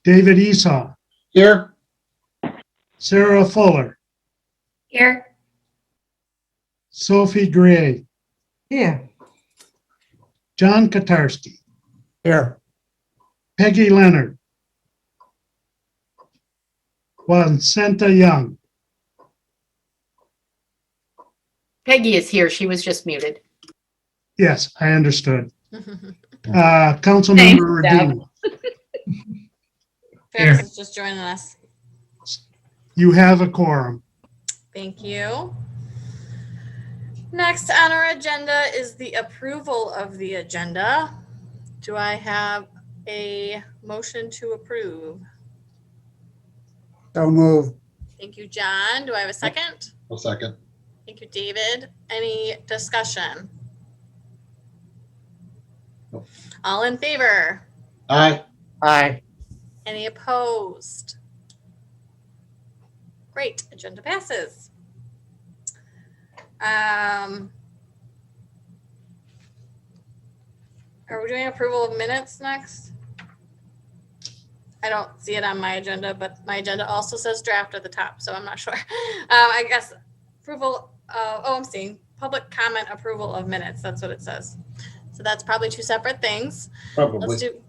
David Esau, Here. Sarah Fuller, Here. Sophie Gray, Here. John Kotarski, Here. Peggy Leonard, Wansenta Young. Peggy is here. She was just muted. Yes, I understood. Thanks, Councilmember Deb. Radin, Ferris is just joining us. you have a quorum. Thank you. Next on our agenda is the approval of the agenda. Do I have a motion to approve? So move. Thank you, John. Do I have a second? I'll second. Thank you, David. Any discussion? No. All in favor? Aye. Aye. Any opposed? Great, agenda passes. Are we doing approval of minutes next? I don't see it on my agenda, but my agenda also says draft at the top, so I'm not sure. I guess approval, I'm seeing public comment approval of minutes. That's what it says. So that's probably two separate things. Let's Probably. do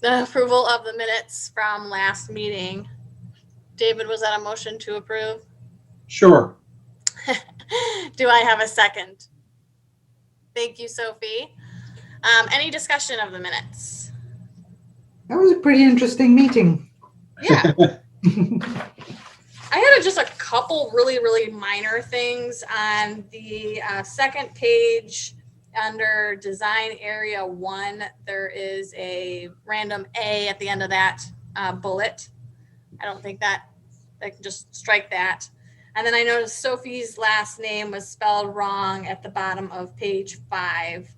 the approval of the minutes from last meeting. David, was that a motion to approve? Sure. Do I have a second? Thank you, Sophie. Any discussion of the minutes? That was a pretty interesting meeting. Yeah. I had just a couple really minor things on the second page under design area 1. There is a random A at the end of that bullet. I don't think that I can just strike that. And then I noticed Sophie's last name was spelled wrong at the bottom of page 5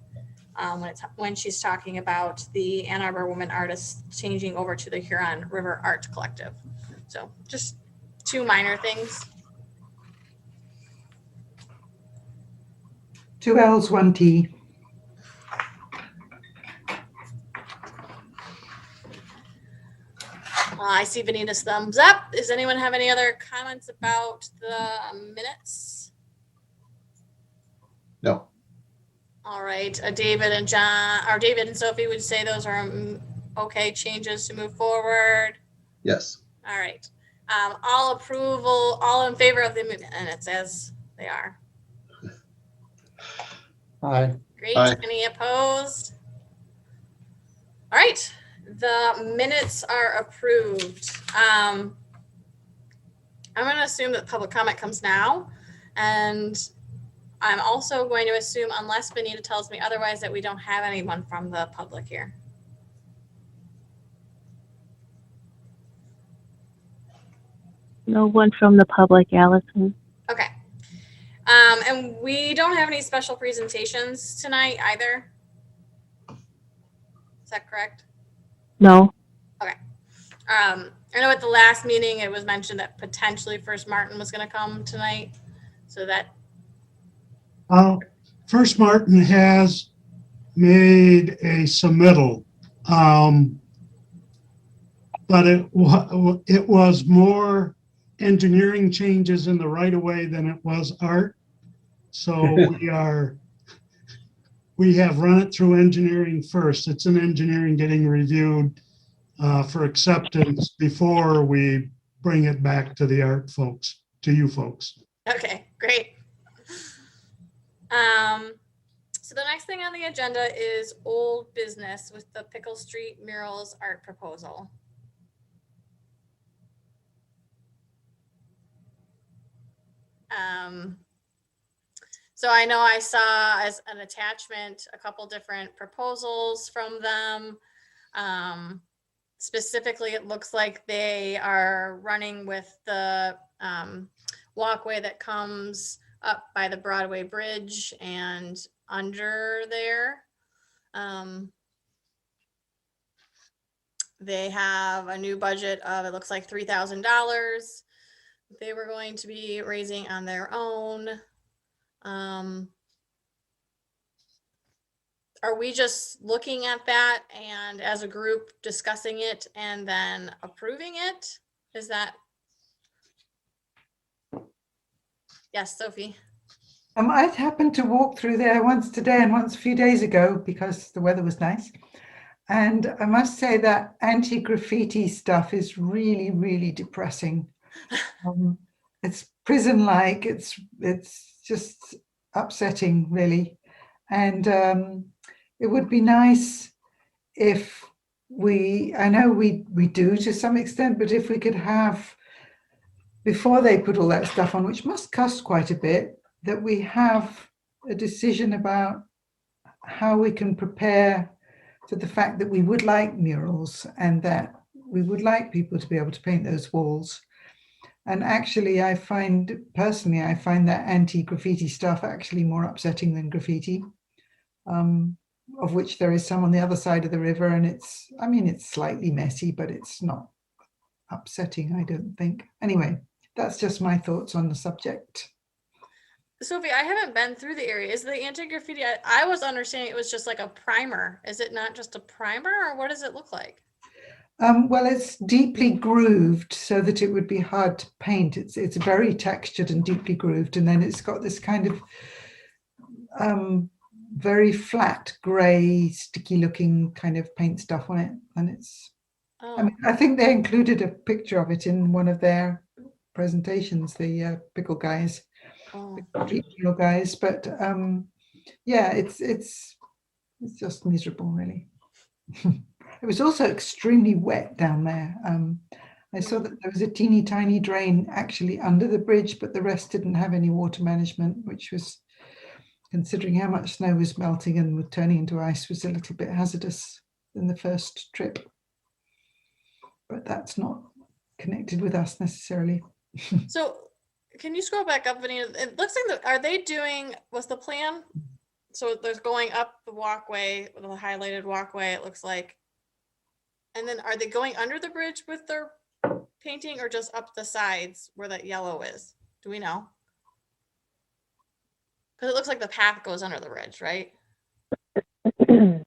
when she's talking about the Ann Arbor woman artists changing over to the Huron River Art Collective. So just two minor things. 2 L's, 1 T. I see Vanita's thumbs up. Does anyone have any other comments about the minutes? No. All right, David and John, or David and Sophie would say those are okay changes to move forward. Yes. All right. All in favor of the minutes as they are. Aye. Great. Aye. Any opposed? All right. The minutes are approved. I'm going to assume that public comment comes now. And I'm also going to assume, unless Benita tells me otherwise, that we don't have anyone from the public here. No one from the public, Allison. Okay. And we don't have any special presentations tonight either. Is that correct? No. I know at the last meeting, it was mentioned that potentially First Martin was going to come tonight. So that, First Martin has made a submittal, but it was more engineering changes in the right of way than it was art. So we have run it through engineering first. It's an engineering getting reviewed for acceptance before we bring it back to the art folks, to you folks. okay, great. So the next thing on the agenda is old business with the Pickle Street Murals art proposal. So I know I saw as an attachment a couple different proposals from them. Specifically, it looks like they are running with the walkway that comes up by the Broadway Bridge and under there. They have a new budget of, it looks like $3,000. They were going to be raising on their own. are we just looking at that and as a group discussing it and then approving it? Is that? Yes, Sophie. I happened to walk through there once today and once a few days ago because the weather was nice. And I must say that anti-graffiti stuff is really, really depressing. It's prison-like. It's just upsetting, really. And it would be nice if I know we do to some extent, but if we could have, before they put all that stuff on, which must cost quite a bit, that we have a decision about how we can prepare for the fact that we would like murals and that we would like people to be able to paint those walls. And actually, I find that anti-graffiti stuff actually more upsetting than graffiti, of which there is some on the other side of the river. And it's slightly messy, but it's not upsetting, I don't think. Anyway, that's just my thoughts on the subject. Sophie, I haven't been through the area. Is the anti-graffiti, I was understanding it was just like a primer. Is it not just a primer, or what does it look like? Well, it's deeply grooved so that it would be hard to paint. It's very textured and deeply grooved, and then it's got this kind of very flat grey, sticky-looking kind of paint stuff on it. And it's, I think they included a picture of it in one of their presentations, the Pickle guys. Regional guys, but yeah, it's just miserable, really. It was also extremely wet down there. I saw that there was a teeny tiny drain actually under the bridge, but the rest didn't have any water management, which was, considering how much snow was melting and was turning into ice, was a little bit hazardous in the first trip. But that's not connected with us necessarily. So can you scroll back up, Vanita? It looks like are they doing, was the plan? So there's going up the walkway, the highlighted walkway, it looks like. And then are they going under the bridge with their painting or just up the sides where that yellow is? Do we know? Because it looks like the path goes under the bridge, right? Is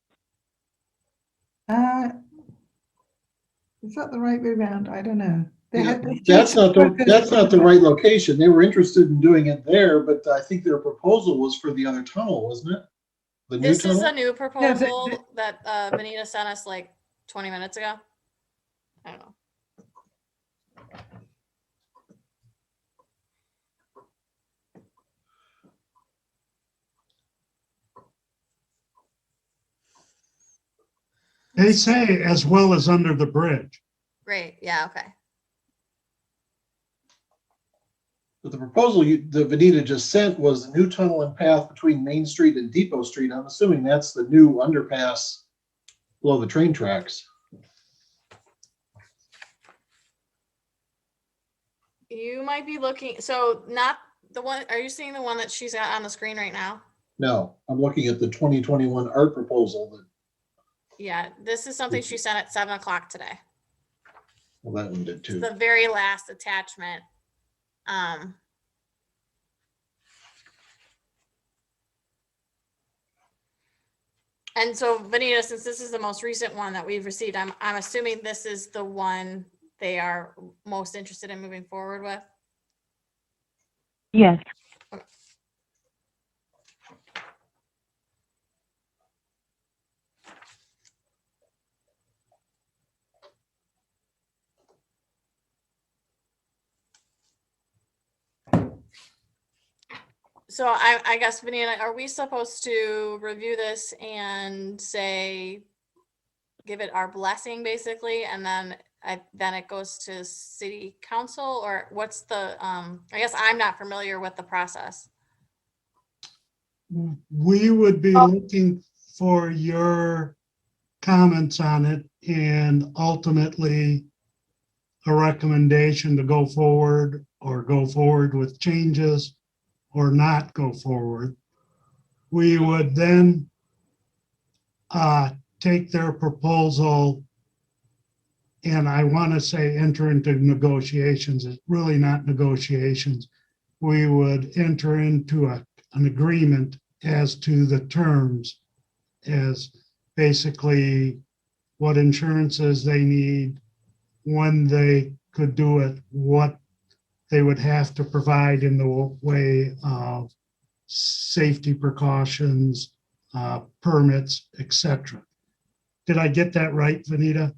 that the right way around? I don't know. That's not the right location. They were interested in doing it there, but I think their proposal was for the other tunnel, wasn't it? The new This tunnel? is a new proposal that Vanita sent us like 20 minutes ago. I don't know. They say as well as under the bridge. Great. Yeah. Okay. But the proposal that Vanita just sent was a new tunnel and path between Main Street and Depot Street. I'm assuming that's the new underpass below the train tracks. You might be looking, so not the one, are you seeing the one that she's got on the screen right now? No, I'm looking at the 2021 art proposal. Yeah, this is something she sent at 7 o'clock today. Well, that one did too. It's the very last attachment. And so Vanita, since this is the most recent one that we've received, I'm assuming this is the one they are most interested in moving forward with. Yes. So I guess, Vanita, are we supposed to review this and say, give it our blessing basically, and then it goes to city council, or what's the, I guess I'm not familiar with the process. We would be looking for your comments on it and ultimately a recommendation to go forward or go forward with changes or not go forward. We would then take their proposal, and I want to say enter into negotiations. It's really not negotiations. We would enter into an agreement as to the terms as basically what insurances they need, when they could do it, what they would have to provide in the way of safety precautions, permits, etc. Did I get that right, Vanita?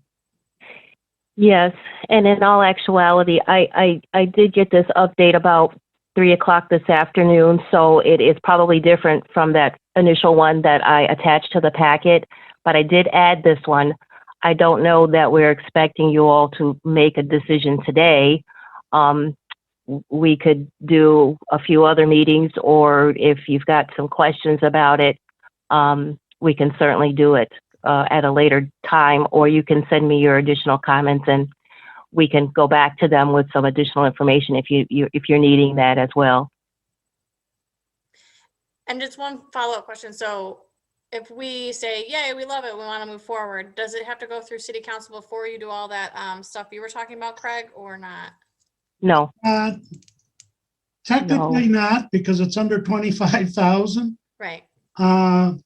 Yes, and in all actuality, I did get this update about 3 o'clock this afternoon, so it is probably different from that initial one that I attached to the packet, but I did add this one. I don't know that we're expecting you all to make a decision today. We could do a few other meetings, or if you've got some questions about it, we can certainly do it at a later time, or you can send me your additional comments and we can go back to them with some additional information if you're needing that as well. And just one follow-up question. So if we say, yay, we love it, we want to move forward, does it have to go through city council before you do all that stuff you were talking about, Craig, or not? No. Technically not, because it's under 25,000. Right. The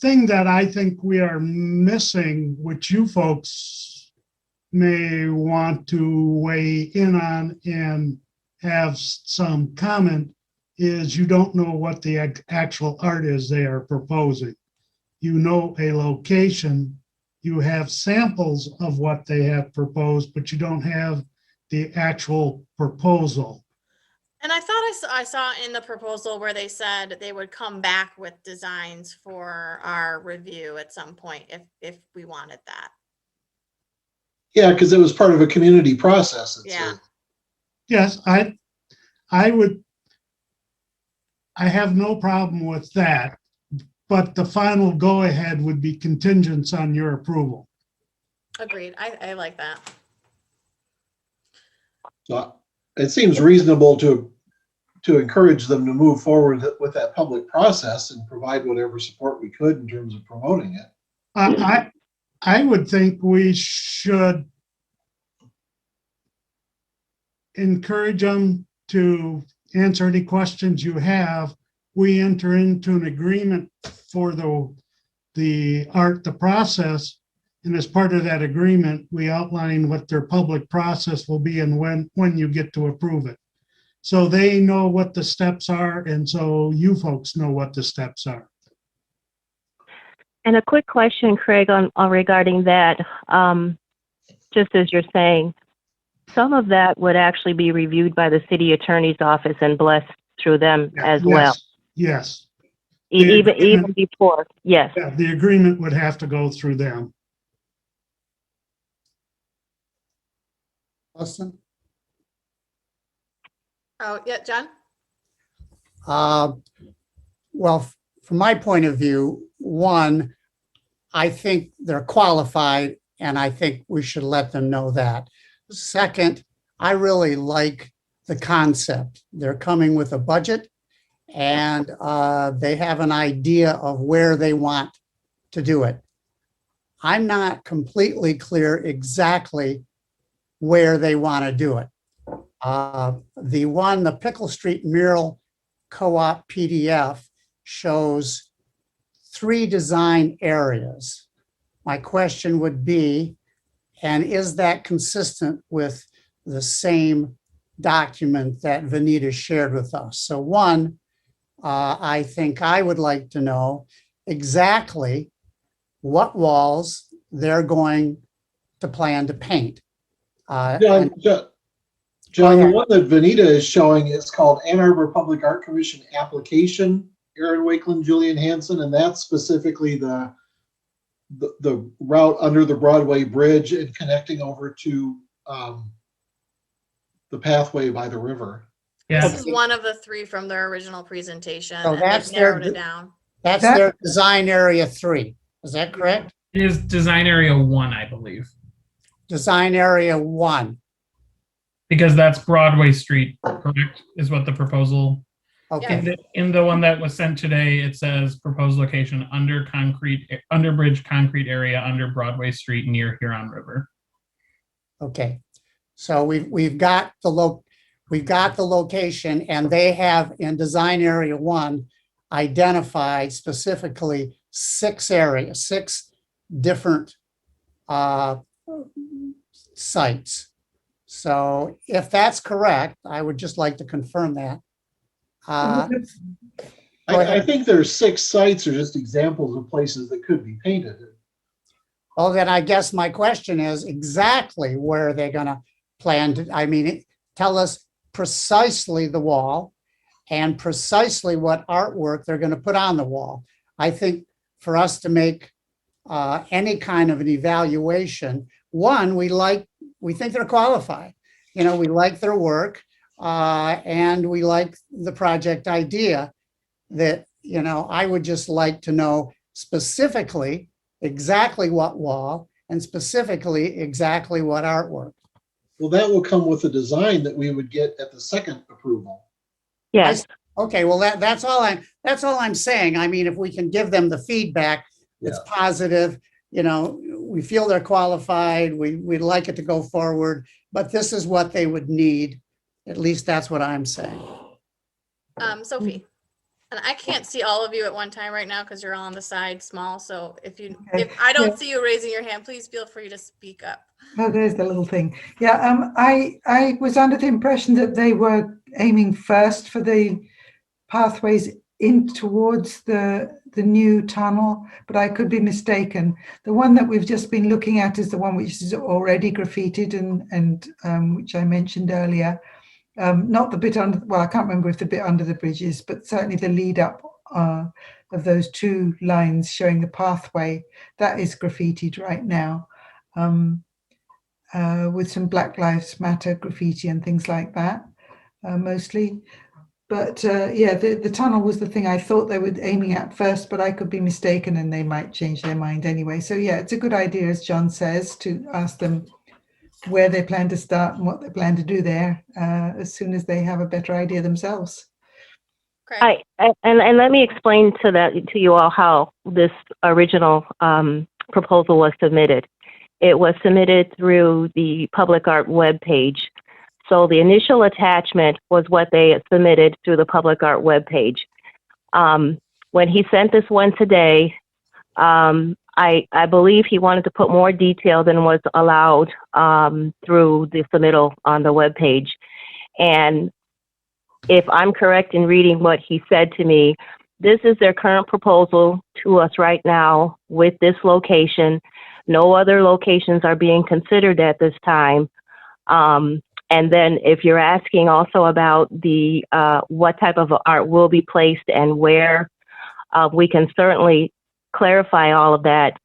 thing that I think we are missing, which you folks may want to weigh in on and have some comment, is you don't know what the actual art is they are proposing. You know a location, you have samples of what they have proposed, but you don't have the actual proposal. And I thought I saw in the proposal where they said they would come back with designs for our review at some point if we wanted that. Yeah, because it was part of a community process. Yeah. Yes, I have no problem with that, but the final go-ahead would be contingent on your approval. Agreed. I like that. So it seems reasonable to encourage them to move forward with that public process and provide whatever support we could in terms of promoting it. I would think we should encourage them to answer any questions you have. We enter into an agreement for the process. And as part of that agreement, we outline what their public process will be and when you get to approve it. So they know what the steps are, and so you folks know what the steps are. And a quick question, Craig, on regarding that, just as you're saying, some of that would actually be reviewed by the city attorney's office and blessed through them as well. Yes. Even before, yes. Yeah, the agreement would have to go through them. Austin? Oh, yeah, John? Well, from my point of view, one, I think they're qualified, and I think we should let them know that. Second, I really like the concept. They're coming with a budget, and they have an idea of where they want to do it. I'm not completely clear exactly where they want to do it. The Pickle Street Mural Co-op PDF shows 3 design areas. My question would be, and is that consistent with the same document that Vanita shared with us? So one, I think I would like to know exactly what walls they're going to plan to paint. John, the one that Vanita is showing is called Ann Arbor Public Art Commission application, Aaron Wakeland, Julian Hanson, and that's specifically the route under the Broadway Bridge and connecting over to the pathway by the river. Yeah, This is one of the 3 from their original presentation. So and that's they've narrowed their- it down. That's their design area 3. Is that correct? it is design area 1, I believe, Design area 1. because that's Broadway Street, correct? Is what the proposal. Okay. In the one that was sent today, it says proposed location under bridge concrete area under Broadway Street near Huron River. Okay. So we've got the location, and they have in design area 1 identified specifically 6 areas, 6 different sites. So if that's correct, I would just like to confirm that. Go I ahead. think there's 6 sites are just examples of places that could be painted. Well, then I guess my question is exactly where are they going to plan to, I mean, tell us precisely the wall and precisely what artwork they're going to put on the wall. I think for us to make any kind of an evaluation, one, we think they're qualified. You know, we like their work and we like the project idea. That, you know, I would just like to know specifically exactly what wall and specifically exactly what artwork. Well, that will come with the design that we would get at the second approval. Yes. Okay, well, that's all I'm saying. I mean, if we can give them the feedback, it's positive, you know, we feel they're qualified, we'd like it to go forward, but this is what they would need. At least that's what I'm saying. Sophie, and I can't see all of you at one time right now because you're all on the side small. So if I don't see you raising your hand, please feel free to speak up. Oh, there's the little thing. Yeah, I was under the impression that they were aiming first for the pathways in towards the new tunnel, but I could be mistaken. The one that we've just been looking at is the one which is already graffitied and which I mentioned earlier. Not the bit under, well, I can't remember if the bit under the bridge is, but certainly the lead up of those 2 lines showing the pathway, that is graffitied right now. With some Black Lives Matter graffiti and things like that, mostly. But yeah, the tunnel was the thing I thought they were aiming at first, but I could be mistaken and they might change their mind anyway. So yeah, it's a good idea, as John says, to ask them where they plan to start and what they plan to do there as soon as they have a better idea themselves. Craig? And let me explain to you all how this original proposal was submitted. It was submitted through the Public Art webpage. So the initial attachment was what they had submitted through the Public Art webpage. When he sent this one today, I believe he wanted to put more detail than was allowed through the submittal on the webpage. And if I'm correct in reading what he said to me, this is their current proposal to us right now with this location. No other locations are being considered at this time. And then if you're asking also about the what type of art will be placed and where, we can certainly clarify all of that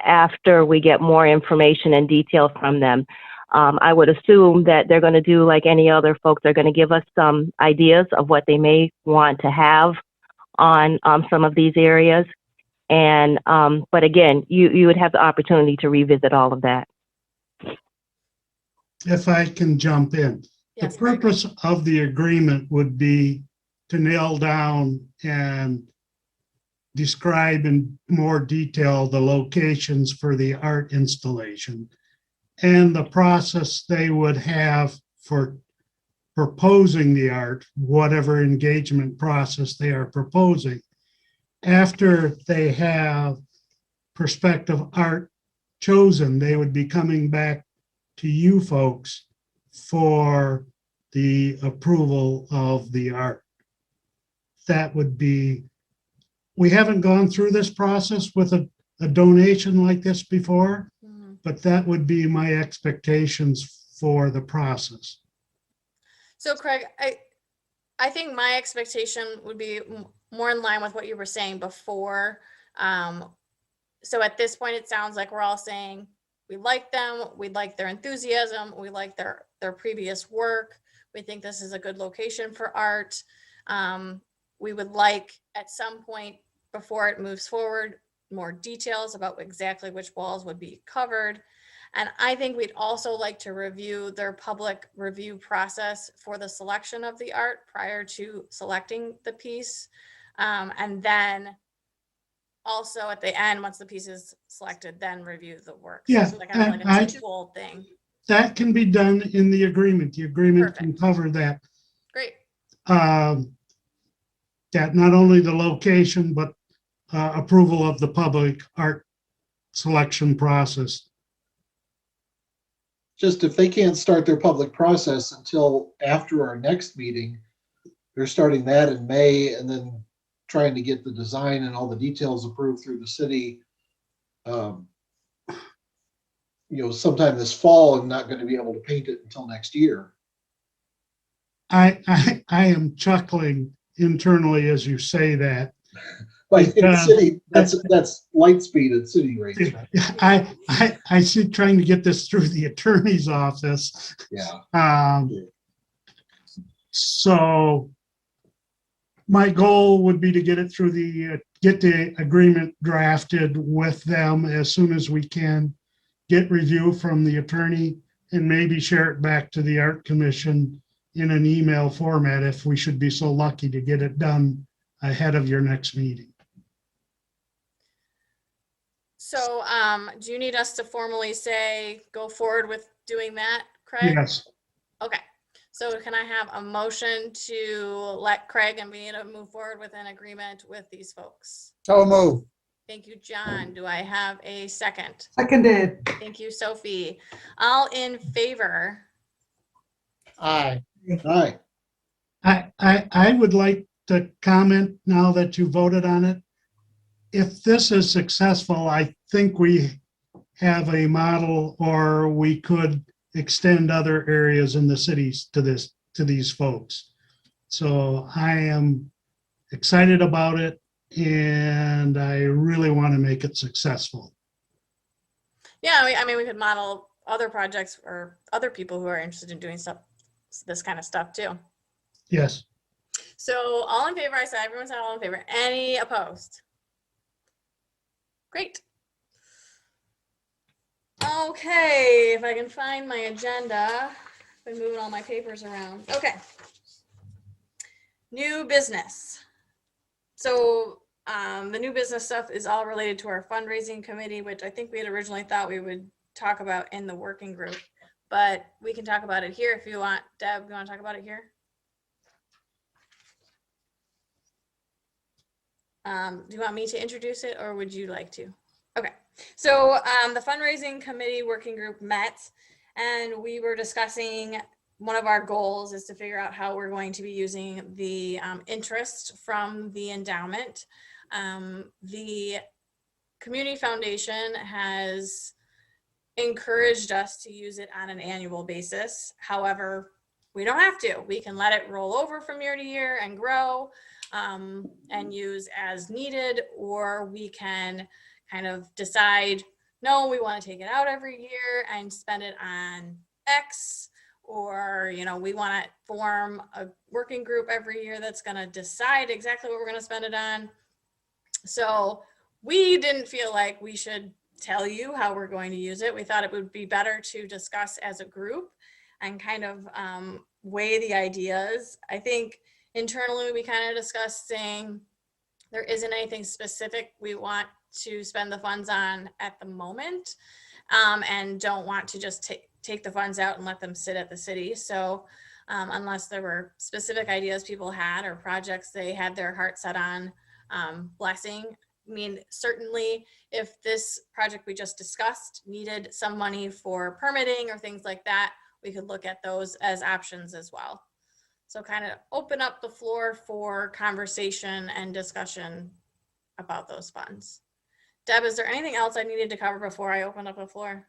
after we get more information and detail from them. I would assume that they're going to do like any other folks. They're going to give us some ideas of what they may want to have on some of these areas. And but again, you would have the opportunity to revisit all of that. If I can jump in, Yes, the purpose of the agreement would be to nail down and describe in more detail the locations for the art installation and the process they would have for proposing the art, whatever engagement process they are proposing. After they have prospective art chosen, they would be coming back to you folks for the approval of the art. That would be, we haven't gone through this process with a donation like this before, but that would be my expectations for the process. So Craig, I think my expectation would be more in line with what you were saying before. So at this point, it sounds like we're all saying we like them, we like their enthusiasm, we like their previous work. We think this is a good location for art. We would like at some point before it moves forward, more details about exactly which walls would be covered. And I think we'd also like to review their public review process for the selection of the art prior to selecting the piece. And then also at the end, once the piece is selected, then review the work. Yeah, So kind of like a two-fold thing. That can be done in the agreement. The agreement Perfect. can cover that. Great. that not only the location, but approval of the public art selection process. Just if they can't start their public process until after our next meeting, they're starting that in May and then trying to get the design and all the details approved through the city. Sometime this fall, and not going to be able to paint it until next year. I am chuckling internally as you say that. But in city, that's light speed at city rates, right? I see trying to get this through the attorney's office. Yeah. So my goal would be to get it through get the agreement drafted with them as soon as we can, get review from the attorney, and maybe share it back to the art commission in an email format if we should be so lucky to get it done ahead of your next meeting. So, do you need us to formally say, go forward with doing that, Craig? Yes. Okay. So can I have a motion to let Craig and me to move forward with an agreement with these folks? So move. Thank you, John. Do I have a second? Seconded. Thank you, Sophie. All in favor? Aye. Aye. I would like to comment now that you voted on it. If this is successful, I think we have a model, or we could extend other areas in the cities to these folks. So I am excited about it, and I really want to make it successful. Yeah, I mean, we could model other projects or other people who are interested in doing this kind of stuff too. Yes. So all in favor, I said, everyone said all in favor. Any opposed? Great. Okay, if I can find my agenda. I've been moving all my papers around. Okay. New business. So the new business stuff is all related to our fundraising committee, which I think we had originally thought we would talk about in the working group, but we can talk about it here if you want. Deb, you want to talk about it here? Do you want me to introduce it, or would you like to? Okay, so the fundraising committee working group met, and we were discussing one of our goals is to figure out how we're going to be using the interest from the endowment. The Community Foundation has encouraged us to use it on an annual basis. However, we don't have to. We can let it roll over from year to year and grow and use as needed, or we can kind of decide, no, we want to take it out every year and spend it on X, or, we want to form a working group every year that's going to decide exactly what we're going to spend it on. So we didn't feel like we should tell you how we're going to use it. We thought it would be better to discuss as a group and kind of weigh the ideas. I think internally we kind of discussed saying there isn't anything specific we want to spend the funds on at the moment, and don't want to just take the funds out and let them sit at the city. So unless there were specific ideas people had or projects they had their heart set on blessing. I mean, certainly if this project we just discussed needed some money for permitting or things like that, we could look at those as options as well. So kind of open up the floor for conversation and discussion about those funds. Deb, is there anything else I needed to cover before I open up the floor?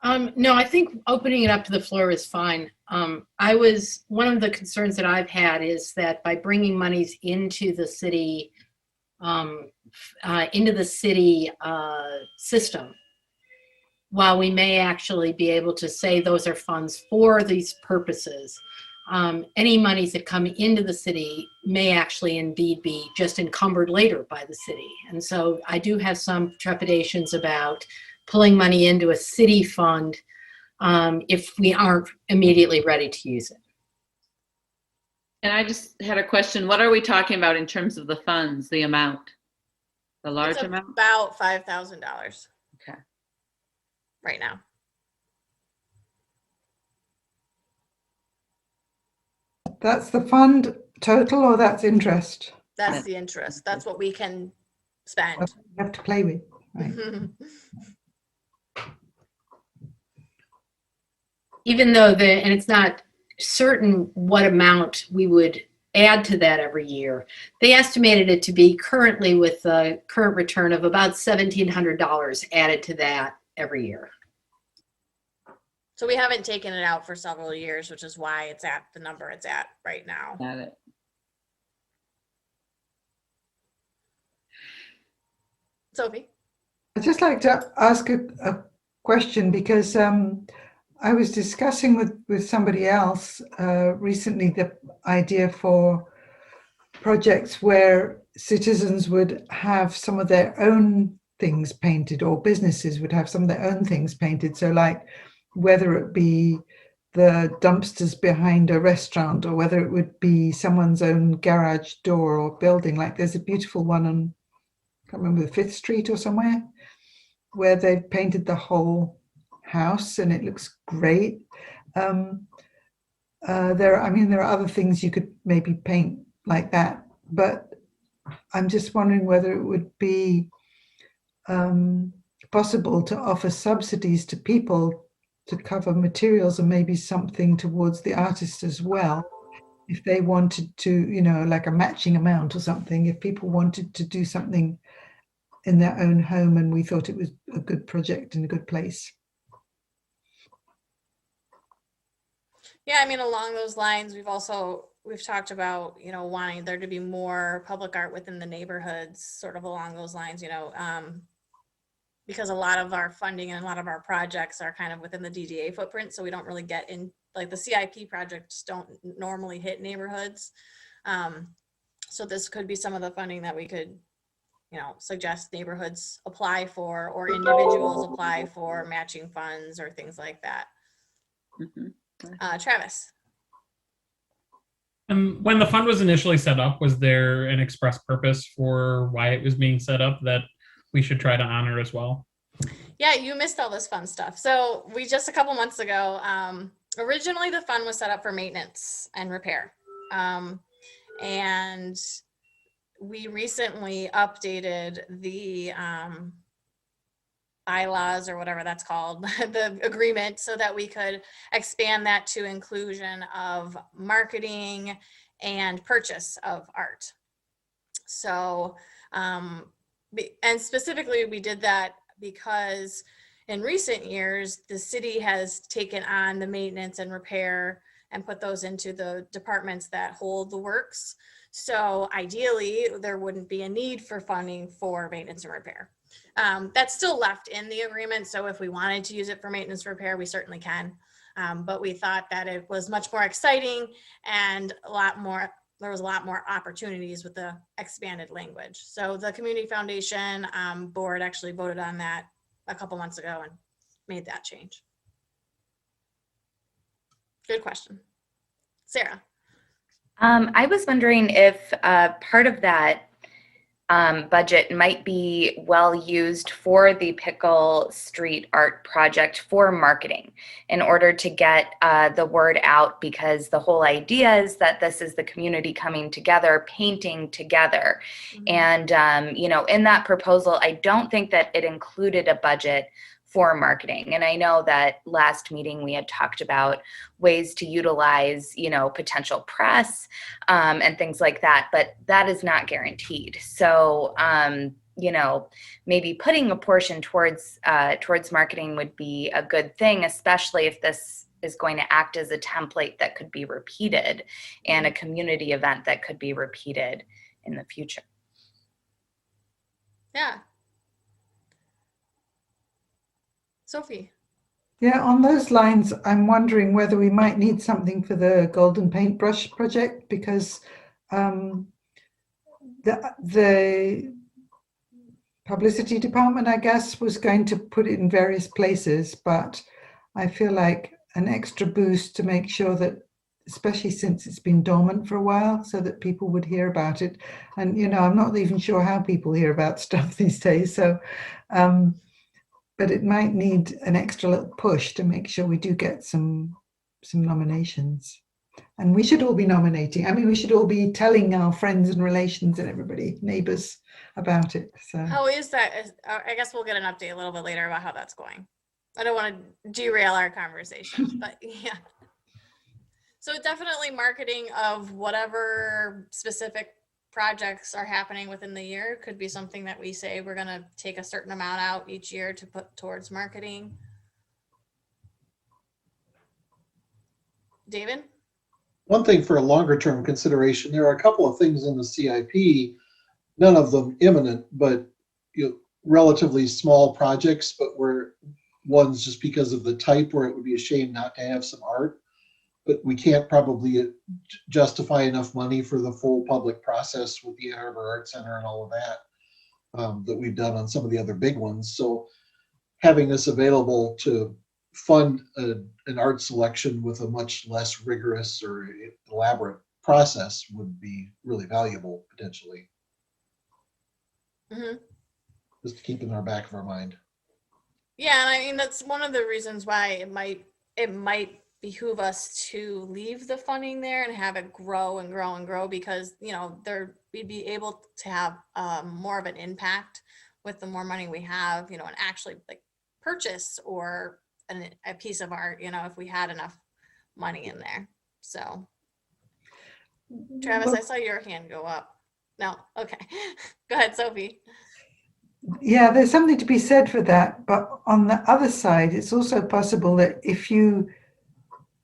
No, I think opening it up to the floor is fine. One of the concerns that I've had is that by bringing monies into the city, system, while we may actually be able to say those are funds for these purposes, any monies that come into the city may actually indeed be just encumbered later by the city. And so I do have some trepidations about pulling money into a city fund if we aren't immediately ready to use it. And I just had a question. What are we talking about in terms of the funds, the amount? The large It's amount? about $5,000 Okay. right now. That's the fund total or that's interest? That's the interest. That's what we can spend. Okay, you have to play with. Right. Even though and it's not certain what amount we would add to that every year. They estimated it to be currently, with the current return, of about $1,700 added to that every year. So we haven't taken it out for several years, which is why it's at the number it's at right now. Got it. Sophie? I'd just like to ask a question, because I was discussing with somebody else recently the idea for projects where citizens would have some of their own things painted, or businesses would have some of their own things painted. So like whether it be the dumpsters behind a restaurant, or whether it would be someone's own garage door or building. Like there's a beautiful one on, I can't remember, the 5th Street or somewhere, where they've painted the whole house and it looks great. There are other things you could maybe paint like that, but I'm just wondering whether it would be possible to offer subsidies to people to cover materials, and maybe something towards the artist as well, if they wanted to, like a matching amount or something, if people wanted to do something in their own home and we thought it was a good project in a good place. Yeah, I mean, along those lines, we've talked about, wanting there to be more public art within the neighborhoods, sort of along those lines, because a lot of our funding and a lot of our projects are kind of within the DDA footprint. So we don't really get in, like the CIP projects don't normally hit neighborhoods. So this could be some of the funding that we could, suggest neighborhoods apply for, or individuals apply for matching funds or things like that. Travis. When the fund was initially set up, was there an express purpose for why it was being set up that we should try to honor as well? Yeah, you missed all this fun stuff. So we just a couple months ago, originally the fund was set up for maintenance and repair. And we recently updated the bylaws, or whatever that's called, the agreement, so that we could expand that to inclusion of marketing and purchase of art. So, and specifically we did that because in recent years, the city has taken on the maintenance and repair and put those into the departments that hold the works. So ideally, there wouldn't be a need for funding for maintenance and repair. That's still left in the agreement. So if we wanted to use it for maintenance repair, we certainly can. But we thought that it was much more exciting and there was a lot more opportunities with the expanded language. So the Community Foundation board actually voted on that a couple months ago and made that change. Good question. Sarah. I was wondering if part of that budget might be well used for the Pickle Street Art Project for marketing, in order to get the word out, because the whole idea is that this is the community coming together, painting together. And, in that proposal, I don't think that it included a budget for marketing. And I know that last meeting we had talked about ways to utilize, potential press and things like that, but that is not guaranteed. So, maybe putting a portion towards marketing would be a good thing, especially if this is going to act as a template that could be repeated and a community event that could be repeated in the future. Yeah. Sophie. Yeah, on those lines, I'm wondering whether we might need something for the Golden Paintbrush project, because the publicity department, I guess, was going to put it in various places, but I feel like an extra boost to make sure that, especially since it's been dormant for a while, so that people would hear about it. And, I'm not even sure how people hear about stuff these days. So, but it might need an extra little push to make sure we do get some nominations. And we should all be nominating. I mean, we should all be telling our friends and relations and everybody, neighbors about it. So How is that? I guess we'll get an update a little bit later about how that's going. I don't want to derail our conversation, but yeah. So definitely marketing of whatever specific projects are happening within the year could be something that we say we're going to take a certain amount out each year to put towards marketing. David? One thing for a longer term consideration, there are a couple of things in the CIP, none of them imminent, but relatively small projects, but where ones just because of the type where it would be a shame not to have some art. But we can't probably justify enough money for the full public process with the Arbor Art Center and all of that that we've done on some of the other big ones. So having this available to fund an art selection with a much less rigorous or elaborate process would be really valuable potentially. Mm-hmm. Just to keep in our back of our mind. Yeah, and I mean that's one of the reasons why it might behoove us to leave the funding there and have it grow and grow and grow, because we'd be able to have more of an impact with the more money we have, and actually like purchase or a piece of art, if we had enough money in there. So Travis, I saw your hand go up. No, okay. Go ahead, Sophie. yeah, there's something to be said for that. But on the other side, it's also possible that if you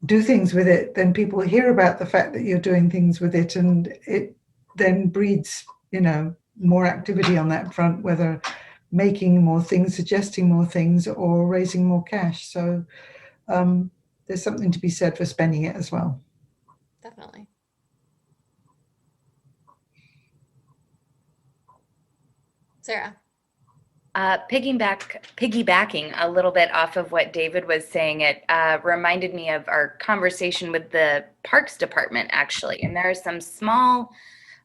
do things with it, then people hear about the fact that you're doing things with it, and it then breeds, more activity on that front, whether making more things, suggesting more things, or raising more cash. So there's something to be said for spending it as well. Definitely. Sarah. Piggybacking a little bit off of what David was saying, it reminded me of our conversation with the Parks Department, actually. And there are some small,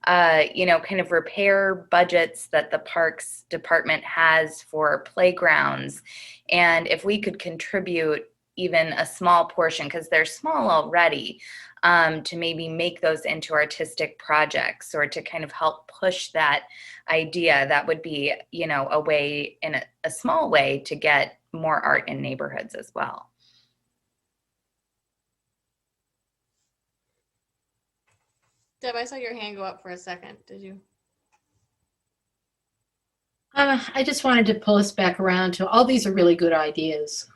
kind of repair budgets that the Parks Department has for playgrounds. And if we could contribute even a small portion, because they're small already, to maybe make those into artistic projects or to kind of help push that idea, that would be, a way, in a small way, to get more art in neighborhoods as well. Deb, I saw your hand go up for a second. Did you? I just wanted to pull us back around to all these are really good ideas.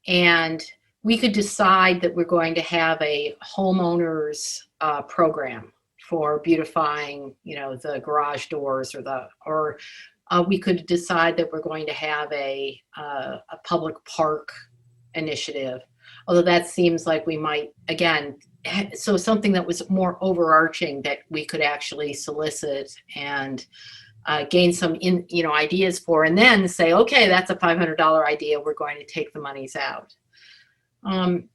And we could decide that we're going to have a homeowners program for beautifying, the garage doors, or we could decide that we're going to have a public park initiative. Although that seems like we might, again, so something that was more overarching that we could actually solicit and gain some ideas for, and then say, okay, that's a $500 idea. We're going to take the monies out.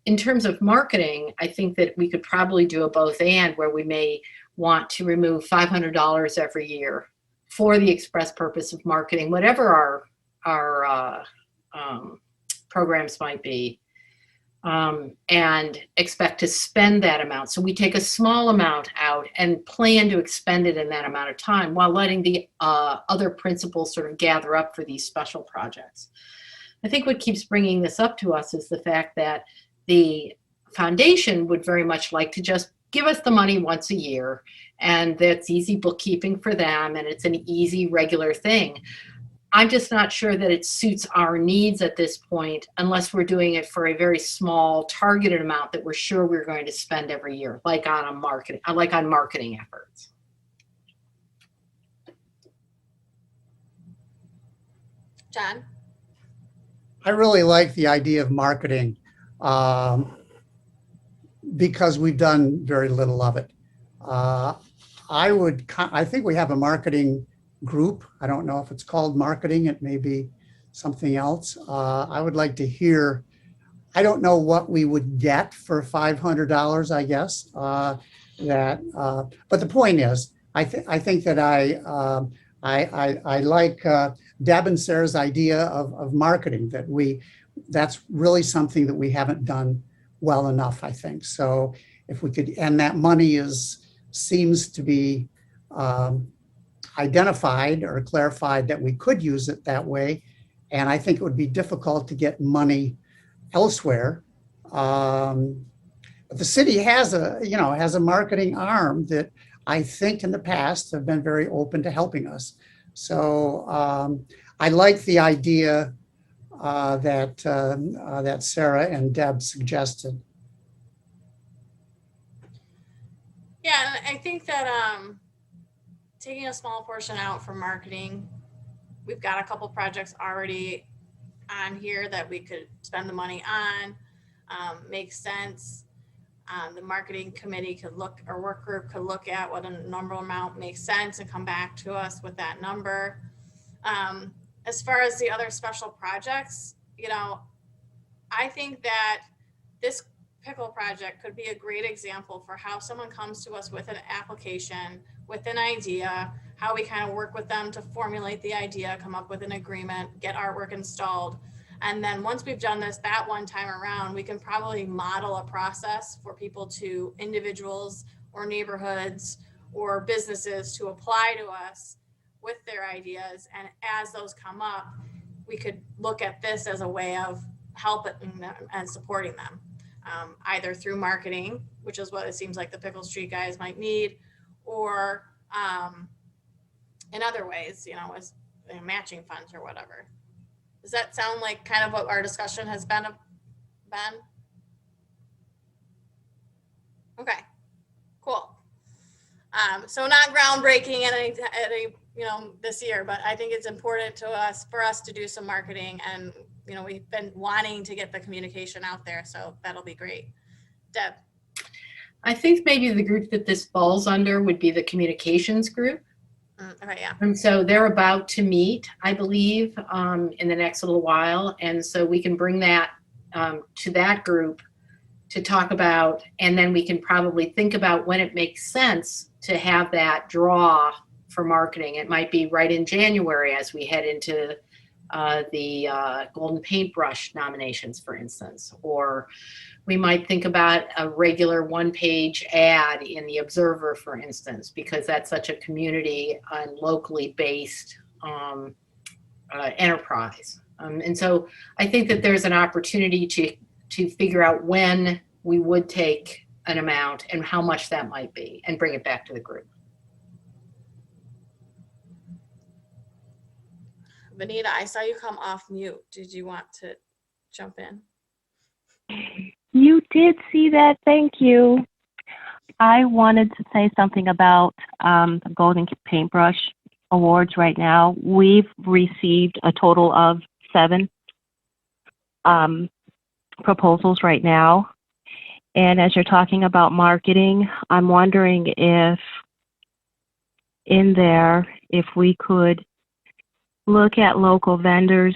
In terms of marketing, I think that we could probably do a both and, where we may want to remove $500 every year for the express purpose of marketing, whatever our programs might be, and expect to spend that amount. So we take a small amount out and plan to expend it in that amount of time, while letting the other principals sort of gather up for these special projects. I think what keeps bringing this up to us is the fact that the foundation would very much like to just give us the money once a year, and that's easy bookkeeping for them, and it's an easy, regular thing. I'm just not sure that it suits our needs at this point, unless we're doing it for a very small, targeted amount that we're sure we're going to spend every year, like on marketing efforts. John? I really like the idea of marketing because we've done very little of it. I think we have a marketing group. I don't know if it's called marketing. It may be something else. I would like to hear, I don't know what we would get for $500, I guess. But the point is, I think that I like Deb and Sarah's idea of marketing, that's really something that we haven't done well enough, I think. So if we could, and that money seems to be identified or clarified that we could use it that way. And I think it would be difficult to get money elsewhere. But the city has a marketing arm that I think in the past have been very open to helping us. So I like the idea that Sarah and Deb suggested. Yeah, and I think that taking a small portion out for marketing, we've got a couple projects already on here that we could spend the money on. Makes sense. The marketing committee could look, or work group could look at what a number amount makes sense and come back to us with that number. As far as the other special projects, I think that this pickle project could be a great example for how someone comes to us with an application, with an idea, how we kind of work with them to formulate the idea, come up with an agreement, get artwork installed. And then once we've done this that one time around, we can probably model a process for people to, individuals or neighborhoods or businesses, to apply to us with their ideas. And as those come up, we could look at this as a way of helping them and supporting them, either through marketing, which is what it seems like the Pickle Street guys might need, or in other ways, as matching funds or whatever. Does that sound like kind of what our discussion has been? Okay, cool. So not groundbreaking at any this year, but I think it's important for us to do some marketing, and we've been wanting to get the communication out there, so that'll be great. Deb. I think maybe the group that this falls under would be the communications group. Okay, yeah. And so they're about to meet, I believe, in the next little while. And so we can bring that to that group to talk about, and then we can probably think about when it makes sense to have that draw for marketing. It might be right in January as we head into the Golden Paintbrush nominations, for instance, or we might think about a regular one-page ad in the Observer, for instance, because that's such a community and locally based enterprise. And so I think that there's an opportunity to figure out when we would take an amount and how much that might be and bring it back to the group. Vanita, I saw you come off mute. Did you want to jump in? You did see that. Thank you. I wanted to say something about the Golden Paintbrush Awards right now. We've received a total of 7 proposals right now. And as you're talking about marketing, I'm wondering if we could look at local vendors,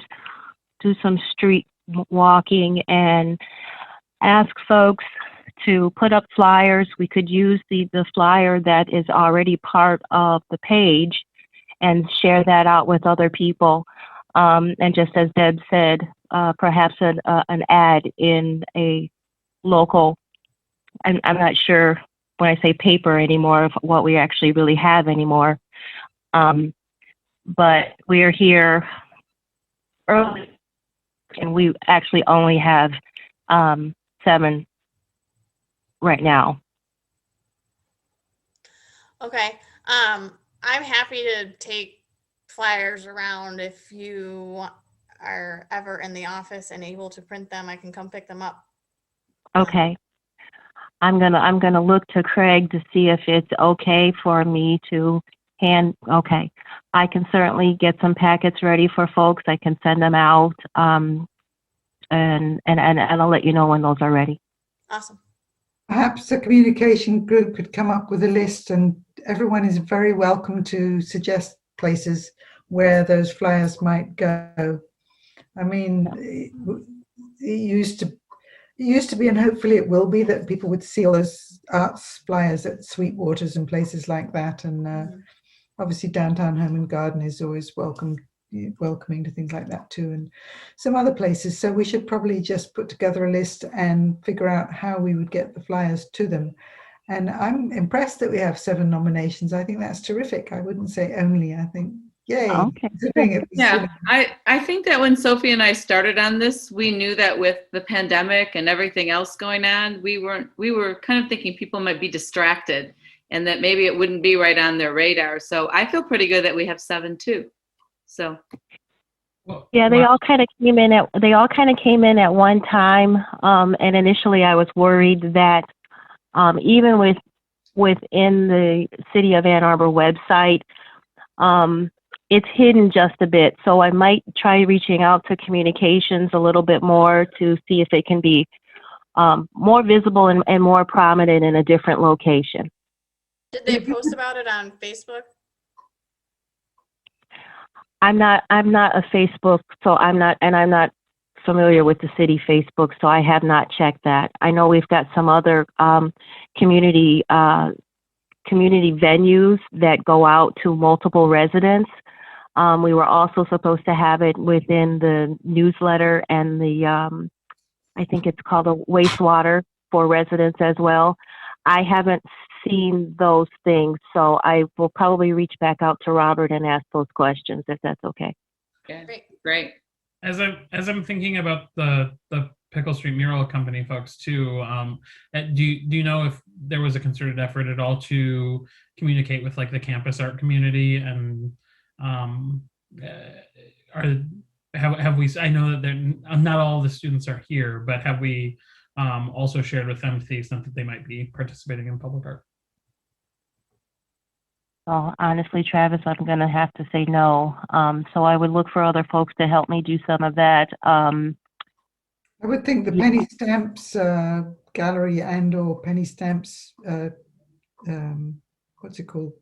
do some street walking, and ask folks to put up flyers. We could use the flyer that is already part of the page and share that out with other people. And just as Deb said, perhaps an ad in a local, I'm not sure when I say paper anymore of what we actually really have anymore. But we are here early, and we actually only have 7 right now. Okay. I'm happy to take flyers around. If you are ever in the office and able to print them, I can come pick them up. Okay. I'm gonna look to Craig to see if it's okay for me to okay. I can certainly get some packets ready for folks. I can send them out, and I'll let you know when those are ready. Awesome. Perhaps the communication group could come up with a list, and everyone is very welcome to suggest places where those flyers might go. I mean, it used to be, and hopefully it will be, that people would see all those arts flyers at Sweetwaters and places like that. And obviously downtown Home and Garden is always welcome welcoming to things like that too, and some other places. So we should probably just put together a list and figure out how we would get the flyers to them. And I'm impressed that we have 7 nominations. I think that's terrific. I wouldn't say only. I think, yay. Okay. Considering it was, Yeah, I think that when Sophie and I started on this, we knew that with the pandemic and everything else going on, we were kind of thinking people might be distracted and that maybe it wouldn't be right on their radar. So I feel pretty good that we have 7 too. So Well, Yeah, they all kind of came in at one time. And initially I was worried that even within the City of Ann Arbor website, it's hidden just a bit. So I might try reaching out to communications a little bit more to see if it can be more visible and more prominent in a different location. Did they post about it on Facebook? I'm not a Facebook, so I'm not familiar with the city Facebook, so I have not checked that. I know we've got some other community venues that go out to multiple residents. We were also supposed to have it within the newsletter and the, I think it's called a wastewater for residents as well. I haven't seen those things, so I will probably reach back out to Robert and ask those questions if that's okay. yeah, Great. great. As I'm thinking about the Pickle Street Mural Company folks too, do you know if there was a concerted effort at all to communicate with like the campus art community and have we? I know that not all the students are here, but have we also shared with them to the extent that they might be participating in public art? So honestly, Travis, I'm going to have to say no. So I would look for other folks to help me do some of that. I would think the Penny Stamps gallery and/or Penny Stamps, what's it called?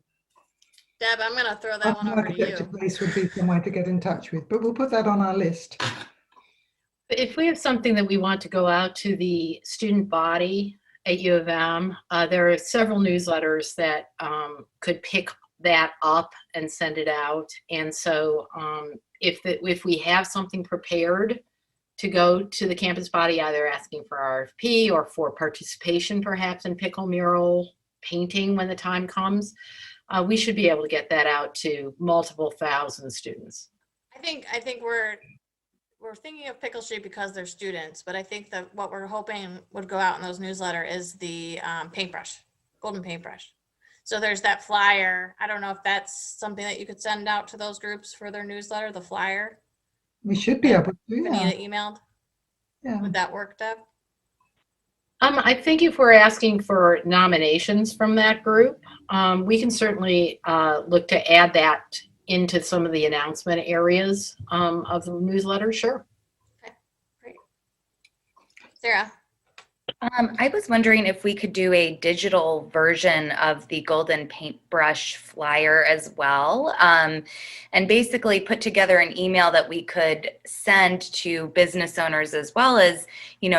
Deb, I'm going to throw that one over to Architecture you. place would be somewhere to get in touch with, but we'll put that on our list. If we have something that we want to go out to the student body at U of M, there are several newsletters that could pick that up and send it out. And so if we have something prepared to go to the campus body, either asking for RFP or for participation perhaps in Pickle mural painting when the time comes, we should be able to get that out to multiple thousand students. I think we're thinking of Pickle Street because they're students, but I think that what we're hoping would go out in those newsletter is the paintbrush, golden paintbrush. So there's that flyer. I don't know if that's something that you could send out to those groups for their newsletter, the flyer. We should be able to, yeah. Anita emailed. Yeah. Would that work, Deb? I think if we're asking for nominations from that group, we can certainly look to add that into some of the announcement areas of the newsletter. Sure. Okay, great. Sarah. I was wondering if we could do a digital version of the golden paintbrush flyer as well, and basically put together an email that we could send to business owners as well as,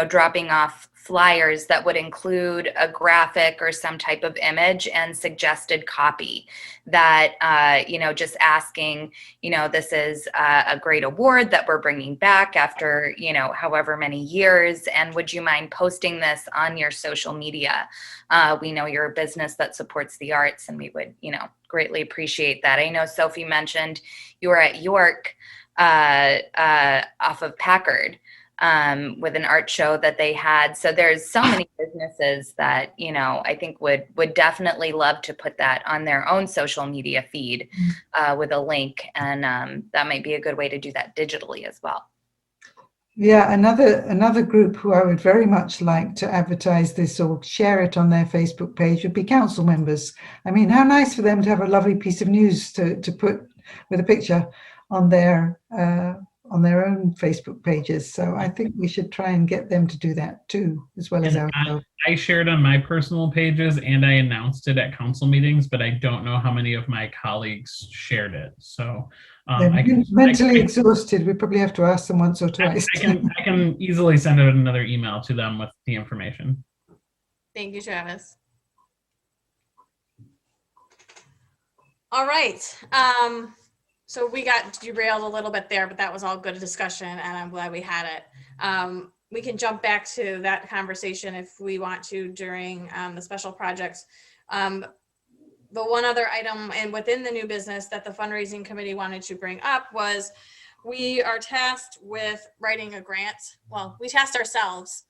dropping off flyers that would include a graphic or some type of image and suggested copy that, just asking, this is a great award that we're bringing back after, however many years. And would you mind posting this on your social media? We know you're a business that supports the arts and we would, greatly appreciate that. I know Sophie mentioned you were at York off of Packard. With an art show that they had. So there's so many businesses that, I think would definitely love to put that on their own social media feed with a link. And that might be a good way to do that digitally as well. Yeah, another group who I would very much like to advertise this or share it on their Facebook page would be council members. I mean, how nice for them to have a lovely piece of news to put with a picture on their own Facebook pages. So I think we should try and get them to do that too, as well as ourselves. I shared on my personal pages and I announced it at council meetings, but I don't know how many of my colleagues shared it. So they're mentally exhausted. We probably have to ask them once or twice. I can easily send out another email to them with the information. Thank you, Travis. All right. So we got derailed a little bit there, but that was all good discussion, and I'm glad we had it. We can jump back to that conversation if we want to during the special projects. The one other item and within the new business that the fundraising committee wanted to bring up was we are tasked with writing a grant. Well, we tasked ourselves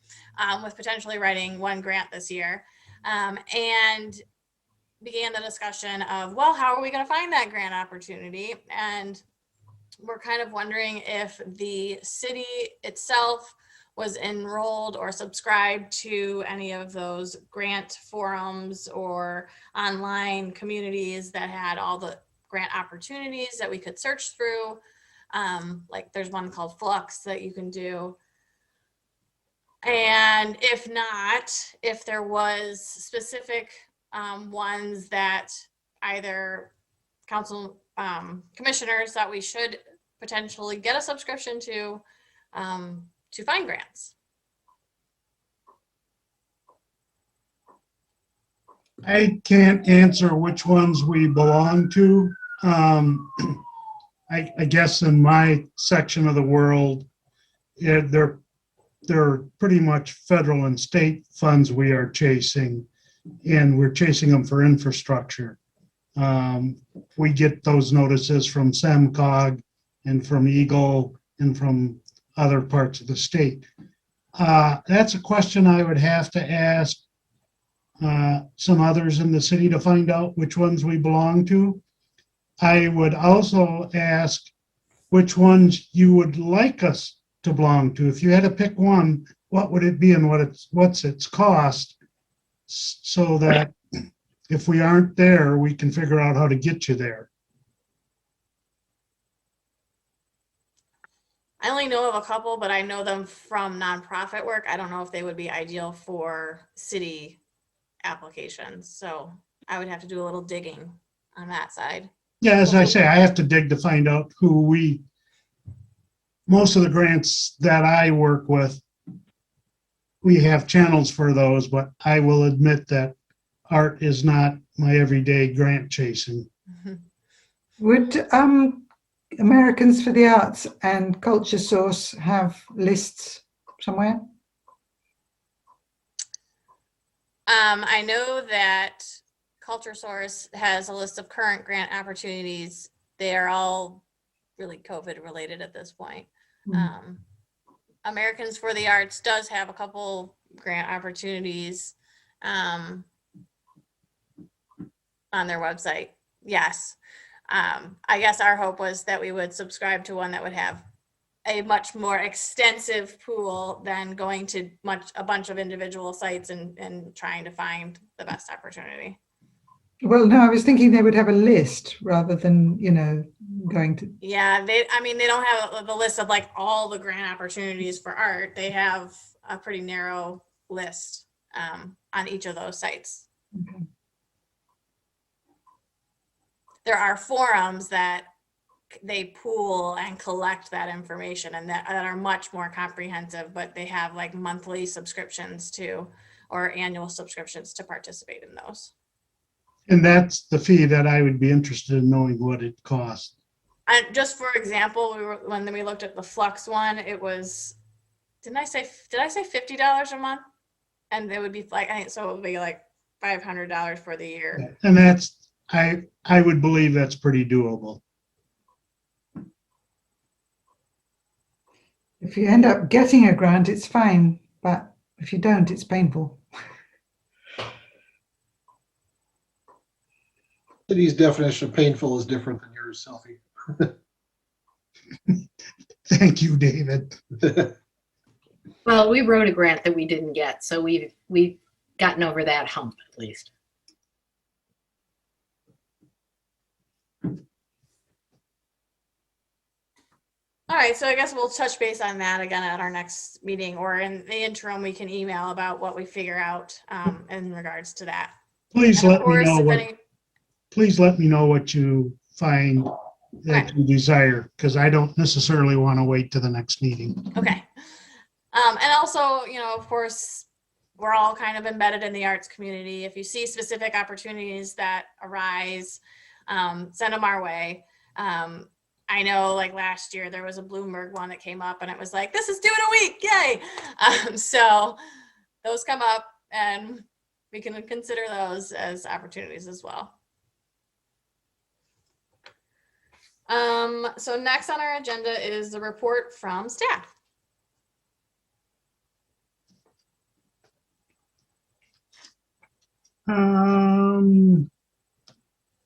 with potentially writing one grant this year, and began the discussion of, well, how are we going to find that grant opportunity? And we're kind of wondering if the city itself was enrolled or subscribed to any of those grant forums or online communities that had all the grant opportunities that we could search through. Like there's one called Flux that you can do. And if not, if there was specific ones that either council commissioners that we should potentially get a subscription to find grants. I can't answer which ones we belong to. I guess in my section of the world, yeah, they're pretty much federal and state funds we are chasing, and we're chasing them for infrastructure. We get those notices from SEMCOG and from Eagle and from other parts of the state. That's a question I would have to ask some others in the city to find out which ones we belong to. I would also ask which ones you would like us to belong to. If you had to pick one, what would it be and what's its cost, so that if we aren't there, we can figure out how to get you there. I only know of a couple, but I know them from nonprofit work. I don't know if they would be ideal for city applications. So I would have to do a little digging on that side. Yeah, as I say, I have to dig to find out most of the grants that I work with, we have channels for those, but I will admit that art is not my everyday grant chasing. Would Americans for the Arts and Culture Source have lists somewhere? I know that Culture Source has a list of current grant opportunities. They are all really COVID related at this point. Americans for the Arts does have a couple grant opportunities on their website. Yes. I guess our hope was that we would subscribe to one that would have a much more extensive pool than going to a bunch of individual sites and trying to find the best opportunity. Well, no, I was thinking they would have a list rather than, going to. Yeah, they don't have the list of like all the grant opportunities for art. They have a pretty narrow list on each of those sites. Okay. There are forums that they pool and collect that information and that are much more comprehensive, but they have like monthly subscriptions to or annual subscriptions to participate in those. And that's the fee that I would be interested in knowing what it costs. And just for example, when we looked at the Flux one, it was, did I say $50 a month? And it would be like, so it would be like $500 for the year. And that's, I would believe that's pretty doable. If you end up getting a grant, it's fine, but if you don't, it's painful. City's definition of painful is different than yours, Selfie. Thank you, David. Well, we wrote a grant that we didn't get, so we've gotten over that hump at least. All right, so I guess we'll touch base on that again at our next meeting, or in the interim, we can email about what we figure out in regards to that. Please And of let me course, know if what. any- Please let me know what you find that you desire, because I don't necessarily want to wait to the next meeting. Okay. And also, of course, we're all kind of embedded in the arts community. If you see specific opportunities that arise, send them our way. I know like last year there was a Bloomberg one that came up and it was like, this is due in a week, yay. So those come up and we can consider those as opportunities as well. So next on our agenda is the report from staff.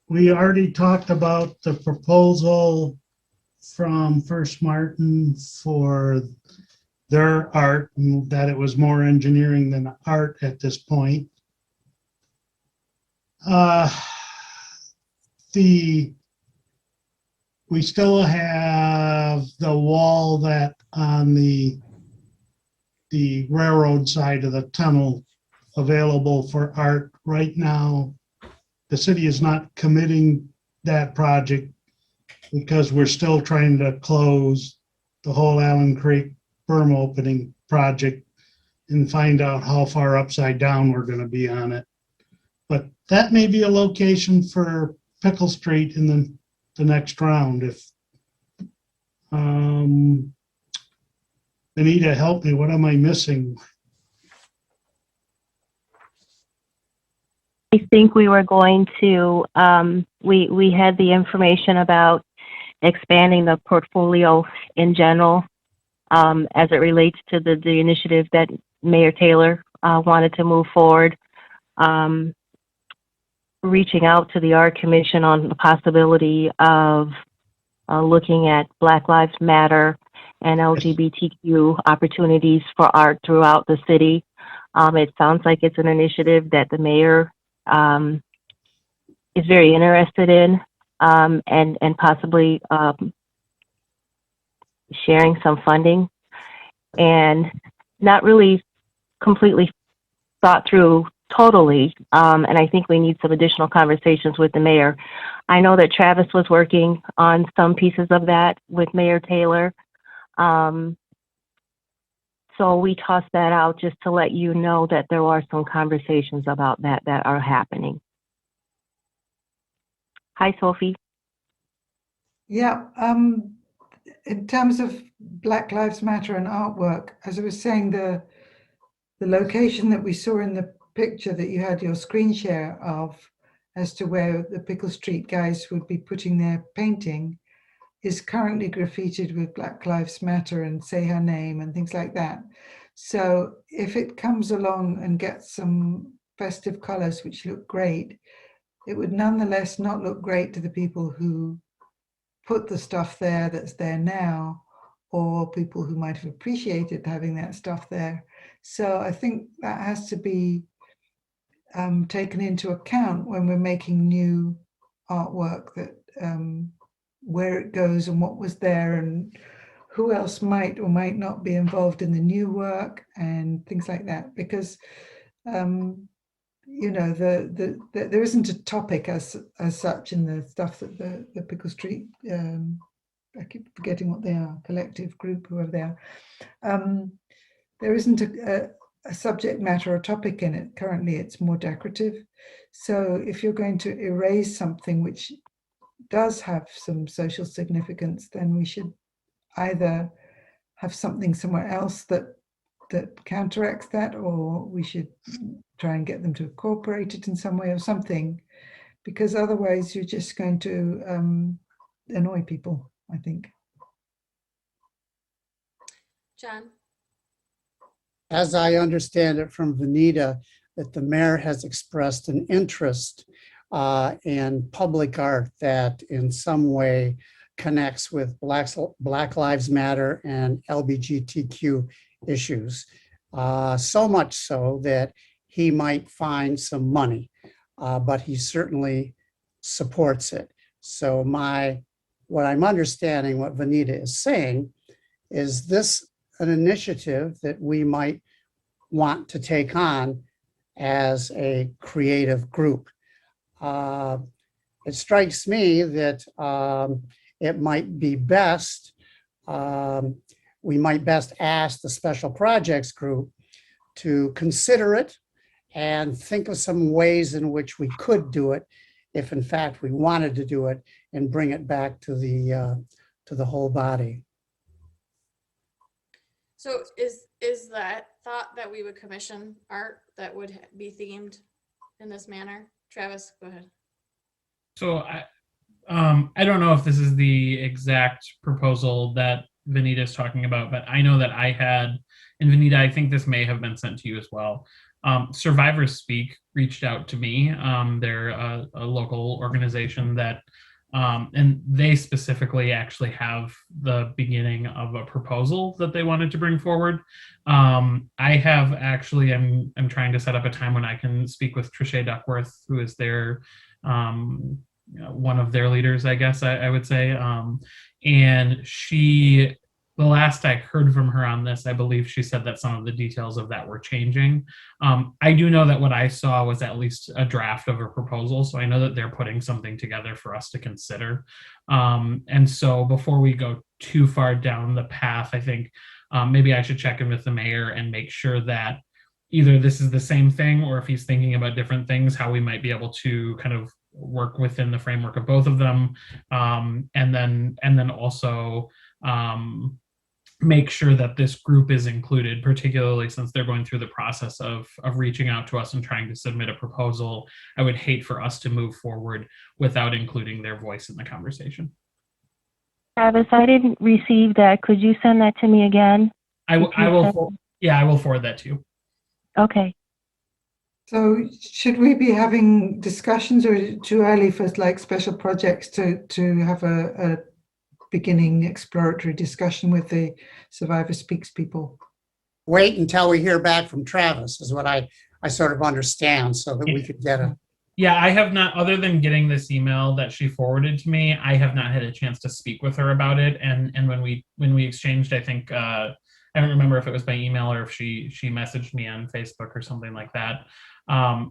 We already talked about the proposal from First Martin for their art, and that it was more engineering than art at this point. We still have the wall that on the railroad side of the tunnel available for art right now. The city is not committing that project because we're still trying to close the whole Allen Creek berm opening project and find out how far upside down we're going to be on it. But that may be a location for Pickle Street in the next round. If Anita, help me, what am I missing? I think we were going to, we had the information about expanding the portfolio in general as it relates to the initiative that Mayor Taylor wanted to move forward. Reaching out to the Art Commission on the possibility of looking at Black Lives Matter and LGBTQ opportunities for art throughout the city. It sounds like it's an initiative that the mayor is very interested in, and possibly sharing some funding, and not really completely thought through totally. And I think we need some additional conversations with the mayor. I know that Travis was working on some pieces of that with Mayor Taylor. So we tossed that out just to let you know that there are some conversations about that are happening. Hi, Sophie. Yeah, in terms of Black Lives Matter and artwork, as I was saying, the location that we saw in the picture that you had your screen share of as to where the Pickle Street guys would be putting their painting is currently graffitied with Black Lives Matter and Say Her Name and things like that. So if it comes along and gets some festive colors which look great, it would nonetheless not look great to the people who put the stuff there that's there now, or people who might have appreciated having that stuff there. So I think that has to be taken into account when we're making new artwork, that where it goes and what was there and who else might or might not be involved in the new work and things like that. Because you know, there isn't a topic as such in the stuff that the Pickle Street, I keep forgetting what they are, collective group, whoever they are. There isn't a subject matter or topic in it. Currently, it's more decorative. So if you're going to erase something which does have some social significance, then we should either have something somewhere else that counteracts that, or we should try and get them to incorporate it in some way or something, because otherwise you're just going to annoy people, I think. John? As I understand it from Vanita, that the mayor has expressed an interest in public art that in some way connects with Black Lives Matter and LGBTQ issues. So much so that he might find some money, but he certainly supports it. So what I'm understanding, what Vanita is saying, is this an initiative that we might want to take on as a creative group. It strikes me that it might be best, we might best ask the special projects group to consider it and think of some ways in which we could do it if in fact we wanted to do it, and bring it back to the to the whole body. So is that thought that we would commission art that would be themed in this manner? Travis, go ahead. So I don't know if this is the exact proposal that Vanita is talking about, but I know that I had, and Vanita, I think this may have been sent to you as well. Survivors Speak reached out to me. They're a local organization that, and they specifically actually have the beginning of a proposal that they wanted to bring forward. I have actually, I'm trying to set up a time when I can speak with Trisha Duckworth, who is their one of their leaders, I guess I would say. And she, the last I heard from her on this, I believe she said that some of the details of that were changing. I do know that what I saw was at least a draft of a proposal, so I know that they're putting something together for us to consider. And so before we go too far down the path, I think maybe I should check in with the mayor and make sure that either this is the same thing, or if he's thinking about different things, how we might be able to kind of work within the framework of both of them, and then also make sure that this group is included, particularly since they're going through the process of reaching out to us and trying to submit a proposal. I would hate for us to move forward without including their voice in the conversation. Travis, I didn't receive that. Could you send that to me again? I will forward that to you. Okay. So should we be having discussions, or is it too early for like special projects to have a beginning exploratory discussion with the Survivor Speaks people? Wait until we hear back from Travis is what I sort of understand, so that we could get a. Yeah, I have not, other than getting this email that she forwarded to me, I have not had a chance to speak with her about it. And when we exchanged, I think, I don't remember if it was by email or if she messaged me on Facebook or something like that.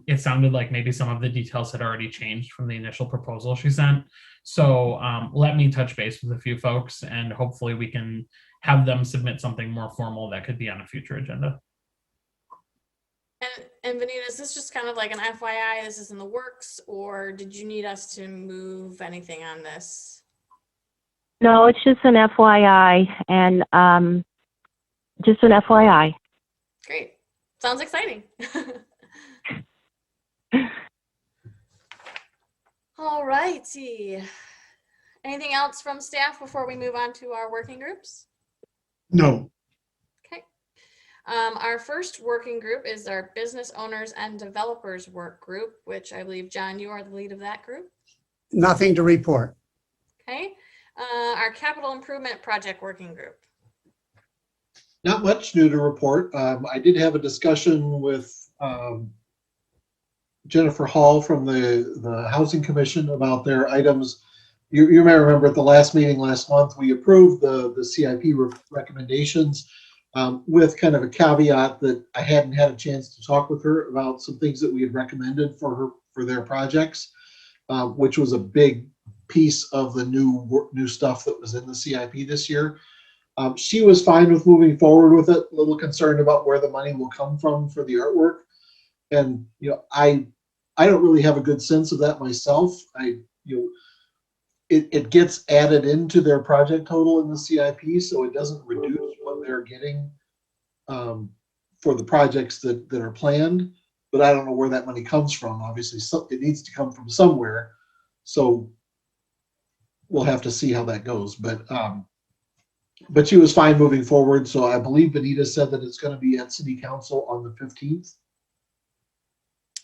It sounded like maybe some of the details had already changed from the initial proposal she sent. So let me touch base with a few folks, and hopefully we can have them submit something more formal that could be on a future agenda. And Vanita, is this just kind of like an FYI, this is in the works, or did you need us to move anything on this? No, it's just an FYI, and just an FYI. Great. Sounds exciting. All righty. Anything else from staff before we move on to our working groups? No. Okay. Our first working group is our business owners and developers work group, which I believe, John, you are the lead of that group. Nothing to report. Okay. Our capital improvement project working group. Not much new to report. I did have a discussion with Jennifer Hall from the Housing Commission about their items. You may remember at the last meeting last month, we approved the CIP recommendations with kind of a caveat that I hadn't had a chance to talk with her about some things that we had recommended for their projects, which was a big piece of the new stuff that was in the CIP this year. She was fine with moving forward with it, a little concerned about where the money will come from for the artwork. And, I don't really have a good sense of that myself. It gets added into their project total in the CIP, so it doesn't reduce what they're getting for the projects that are planned. But I don't know where that money comes from. Obviously, it needs to come from somewhere. So we'll have to see how that goes. But she was fine moving forward. So I believe Vanita said that it's going to be at City Council on the 15th.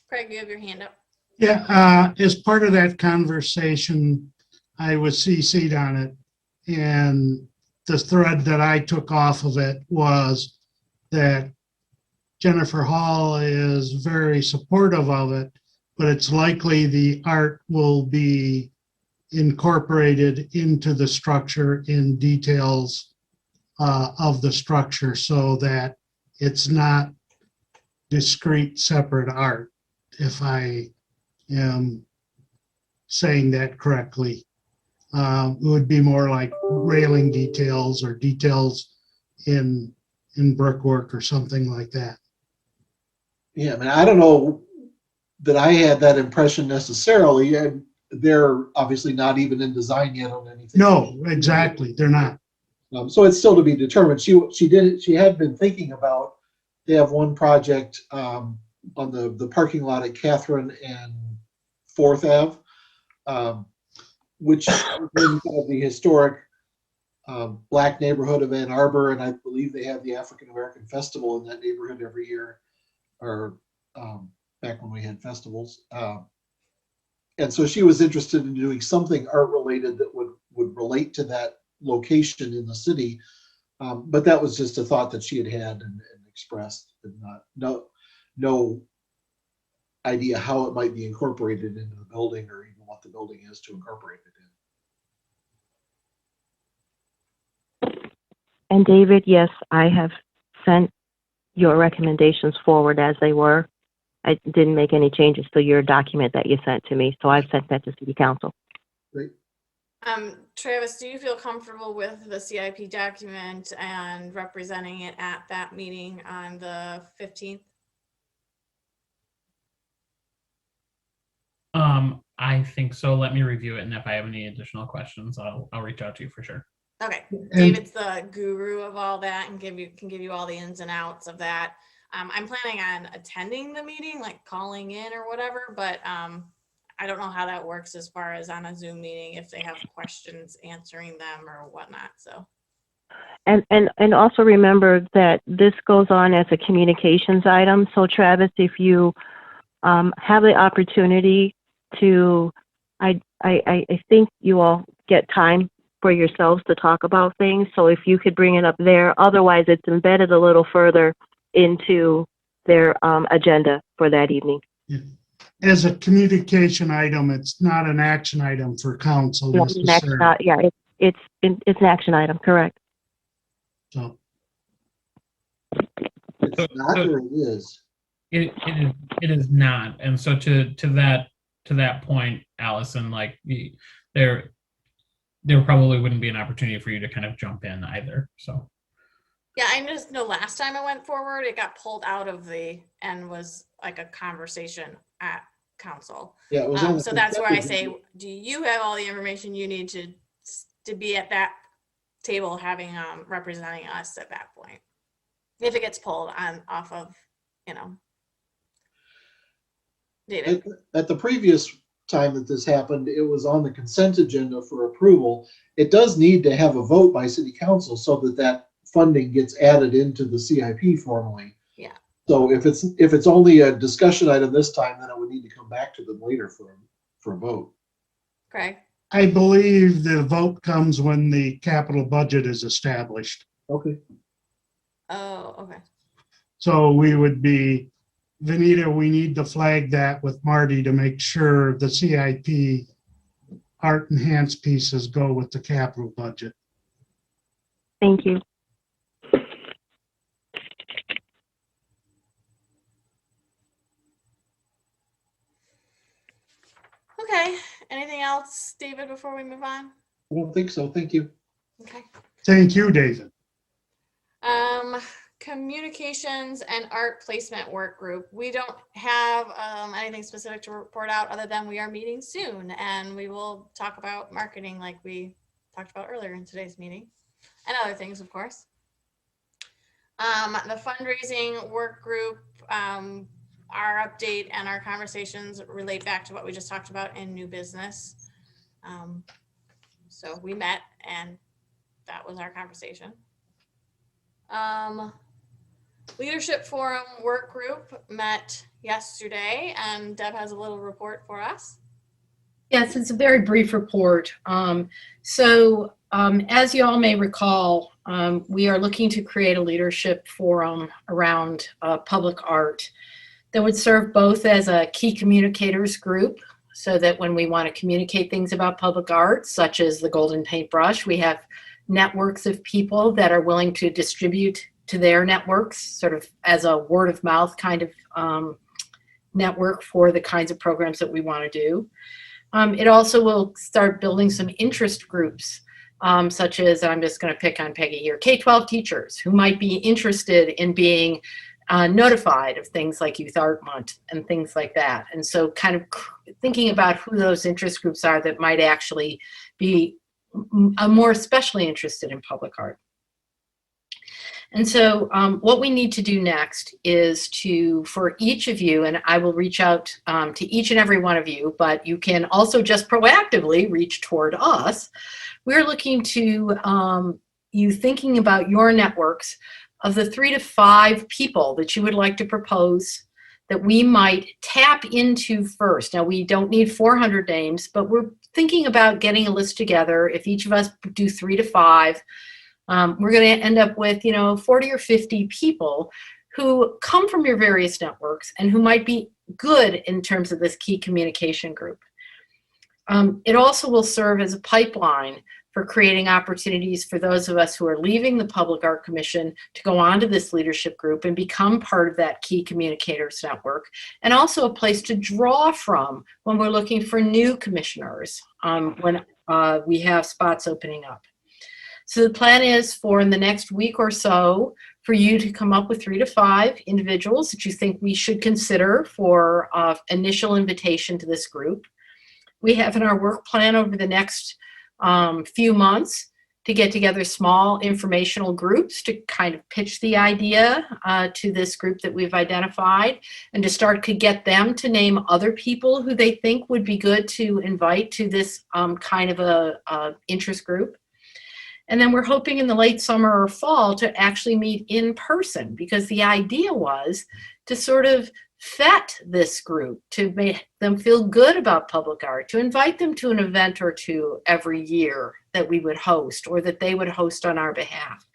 Craig, you have your hand up. Yeah, as part of that conversation, I was CC'd on it, and the thread that I took off of it was that Jennifer Hall is very supportive of it, but it's likely the art will be incorporated into the structure in details of the structure, so that it's not discrete, separate art, if I am saying that correctly. It would be more like railing details or details in brickwork or something like that. Yeah, I mean, I don't know that I had that impression necessarily. they're obviously not even in design yet on anything. No, exactly, they're not. So it's still to be determined. She had been thinking about, they have one project on the parking lot at Catherine and 4th Ave, which is in the historic Black neighborhood of Ann Arbor, and I believe they have the African American Festival in that neighborhood every year, or back when we had festivals. And so she was interested in doing something art related that would relate to that location in the city. But that was just a thought that she had and expressed, and no idea how it might be incorporated into the building, or even what the building is to incorporate it in. And David, yes, I have sent your recommendations forward as they were. I didn't make any changes to your document that you sent to me, so I've sent that to City Council. Great. Travis, do you feel comfortable with the CIP document and representing it at that meeting on the 15th? I think so. Let me review it, and if I have any additional questions, I'll reach out to you for sure. Okay, And- David's the guru of all that and can give you all the ins and outs of that. I'm planning on attending the meeting, like calling in or whatever, but I don't know how that works as far as on a Zoom meeting, if they have questions, answering them or whatnot, so. And also remember that this goes on as a communications item. So Travis, if you have the opportunity to, I think you all get time for yourselves to talk about things. So if you could bring it up there, otherwise it's embedded a little further into their agenda for that evening. As a communication item, it's not an action item for council Yeah, necessarily. it's an action item, correct? So, It's not, or it is. It is not, and so to that point, Allison, like there probably wouldn't be an opportunity for you to kind of jump in either. So Yeah, I just know last time I went forward, it got pulled out of and was like a conversation at council. Yeah, it was on the So that's where I say, consent do you have all the information you need to be at that table having, representing us at that point? If it gets pulled off of, David. At the previous time that this happened, it was on the consent agenda for approval. It does need to have a vote by city council so that funding gets added into the CIP formally. Yeah. So if it's only a discussion item this time, then it would need to come back to them later for a vote. Craig? I believe the vote comes when the capital budget is established. Okay. Oh, okay. So we would be, Vanita, we need to flag that with Marty to make sure the CIP art enhanced pieces go with the capital budget. Thank you. Okay. Anything else, David, before we move on? I don't think so. Thank you. Okay. Thank you, David. Communications and art placement work group. We don't have anything specific to report out other than we are meeting soon, and we will talk about marketing like we talked about earlier in today's meeting, and other things, of course. The fundraising work group, our update and our conversations relate back to what we just talked about in new business. So we met and that was our conversation. Leadership Forum work group met yesterday and Deb has a little report for us. Yes, it's a very brief report. As you all may recall, we are looking to create a leadership forum around public art that would serve both as a key communicators group, so that when we want to communicate things about public art, such as the Golden Paintbrush, we have networks of people that are willing to distribute to their networks, sort of as a word of mouth kind of network for the kinds of programs that we want to do. It also will start building some interest groups, such as, I'm just going to pick on Peggy here, K-12 teachers who might be interested in being notified of things like Youth Art Month and things like that. And so kind of thinking about who those interest groups are that might actually be more especially interested in public art. And so what we need to do next is for each of you, and I will reach out to each and every one of you, but you can also just proactively reach toward us. We're looking to you thinking about your networks of the 3 to 5 people that you would like to propose that we might tap into first. Now, we don't need 400 names, but we're thinking about getting a list together. If each of us do 3 to 5, we're going to end up with, 40 or 50 people who come from your various networks and who might be good in terms of this key communication group. It also will serve as a pipeline for creating opportunities for those of us who are leaving the Public Art Commission to go on to this leadership group and become part of that key communicators network, and also a place to draw from when we're looking for new commissioners when we have spots opening up. So the plan is for in the next week or so for you to come up with 3 to 5 individuals that you think we should consider for initial invitation to this group. We have in our work plan over the next few months to get together small informational groups to kind of pitch the idea to this group that we've identified, and to start to get them to name other people who they think would be good to invite to this kind of a interest group. And then we're hoping in the late summer or fall to actually meet in person, because the idea was to sort of vet this group, to make them feel good about public art, to invite them to an event or two every year that we would host or that they would host on our behalf.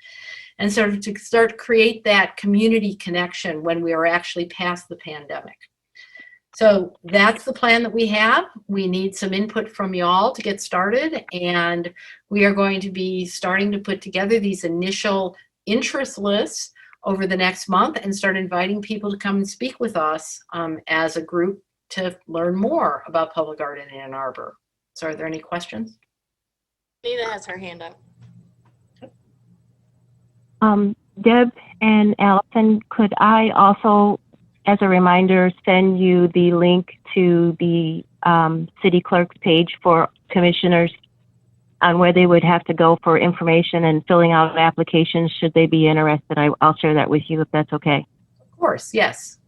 And sort of to start to create that community connection when we are actually past the pandemic. So that's the plan that we have. We need some input from y'all to get started, and we are going to be starting to put together these initial interest lists over the next month and start inviting people to come and speak with us as a group to learn more about public art in Ann Arbor. So are there any questions? Nita has her hand up. Deb and Allison, could I also, as a reminder, send you the link to the city clerk's page for commissioners on where they would have to go for information and filling out applications should they be interested? I'll share that with you if that's okay. Of course, yes.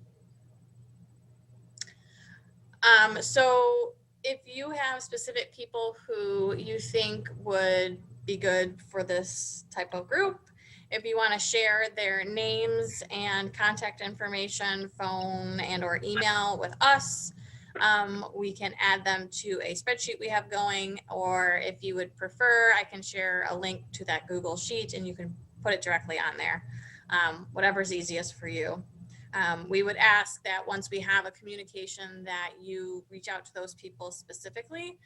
So if you have specific people who you think would be good for this type of group, if you want to share their names and contact information, phone and or email with us, we can add them to a spreadsheet we have going, or if you would prefer, I can share a link to that Google Sheet and you can put it directly on there, whatever's easiest for you. We would ask that once we have a communication that you reach out to those people specifically,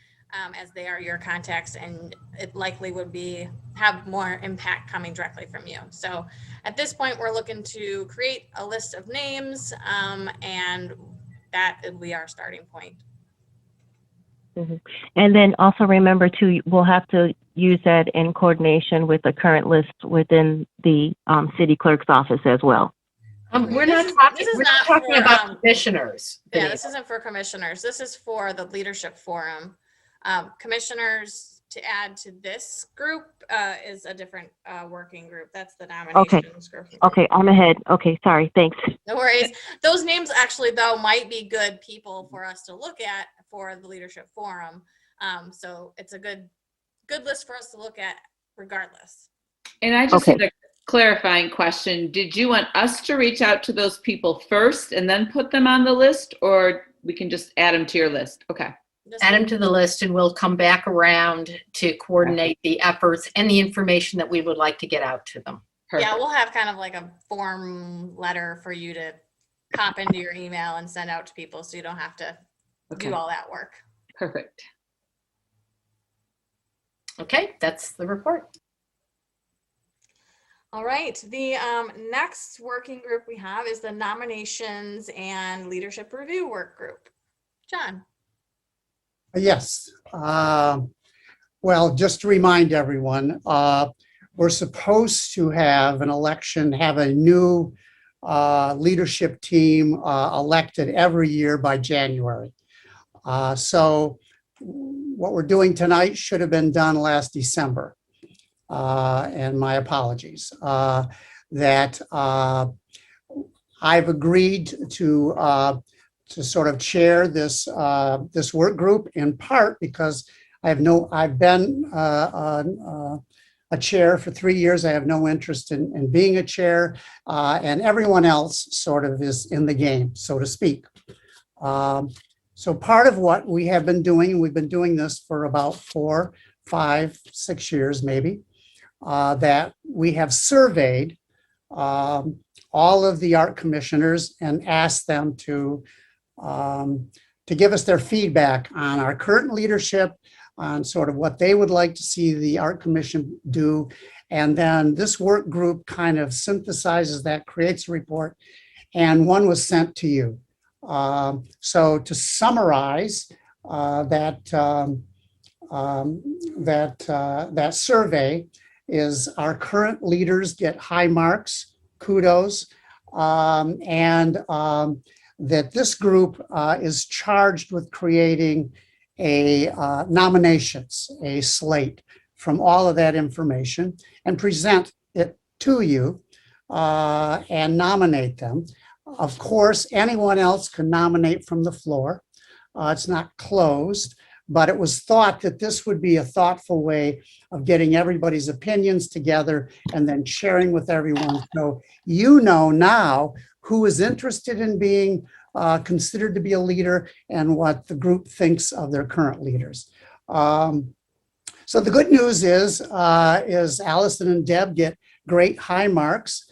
as they are your contacts, and it likely would have more impact coming directly from you. So at this point, we're looking to create a list of names, and that will be our starting point. Mm-hmm. And then also remember too, we'll have to use that in coordination with the current list within the city clerk's office as well. We're not talking about commissioners. Yeah, this isn't for commissioners. This is for the leadership forum. Commissioners to add to this group is a different working group. That's the nominations group. Okay, I'm ahead. Okay, sorry, thanks. No worries. Those names actually, though, might be good people for us to look at for the leadership forum. So it's a good list for us to look at regardless. And I just had a clarifying question. Did you want us to reach out to those people first and then put them on the list, or we can just add them to your list? Okay. Add them to the list and we'll come back around to coordinate the efforts and the information that we would like to get out to them. Perfect. Yeah, we'll have kind of like a form letter for you to pop into your email and send out to people so you don't have to do all that work. Perfect. Okay, that's the report. All right, the next working group we have is the nominations and leadership review work group. John. Yes. Well, just to remind everyone, we're supposed to have an election, have a new leadership team elected every year by January. So what we're doing tonight should have been done last December. And my apologies. That I've agreed to sort of chair this this work group in part because I've been a chair for 3 years. I have no interest in being a chair, and everyone else sort of is in the game, so to speak. So part of what we have been doing, and we've been doing this for about 4, 5, 6 years maybe, that we have surveyed all of the art commissioners and asked them to give us their feedback on our current leadership, on sort of what they would like to see the art commission do. And then this work group kind of synthesizes that, creates a report, and one was sent to you. So to summarize that survey is our current leaders get high marks, kudos, and that this group is charged with creating a nominations, a slate from all of that information and present it to you and nominate them. Of course, anyone else can nominate from the floor. It's not closed, but it was thought that this would be a thoughtful way of getting everybody's opinions together and then sharing with everyone. So you know now who is interested in being considered to be a leader and what the group thinks of their current leaders. So the good news is Allison and Deb get great high marks.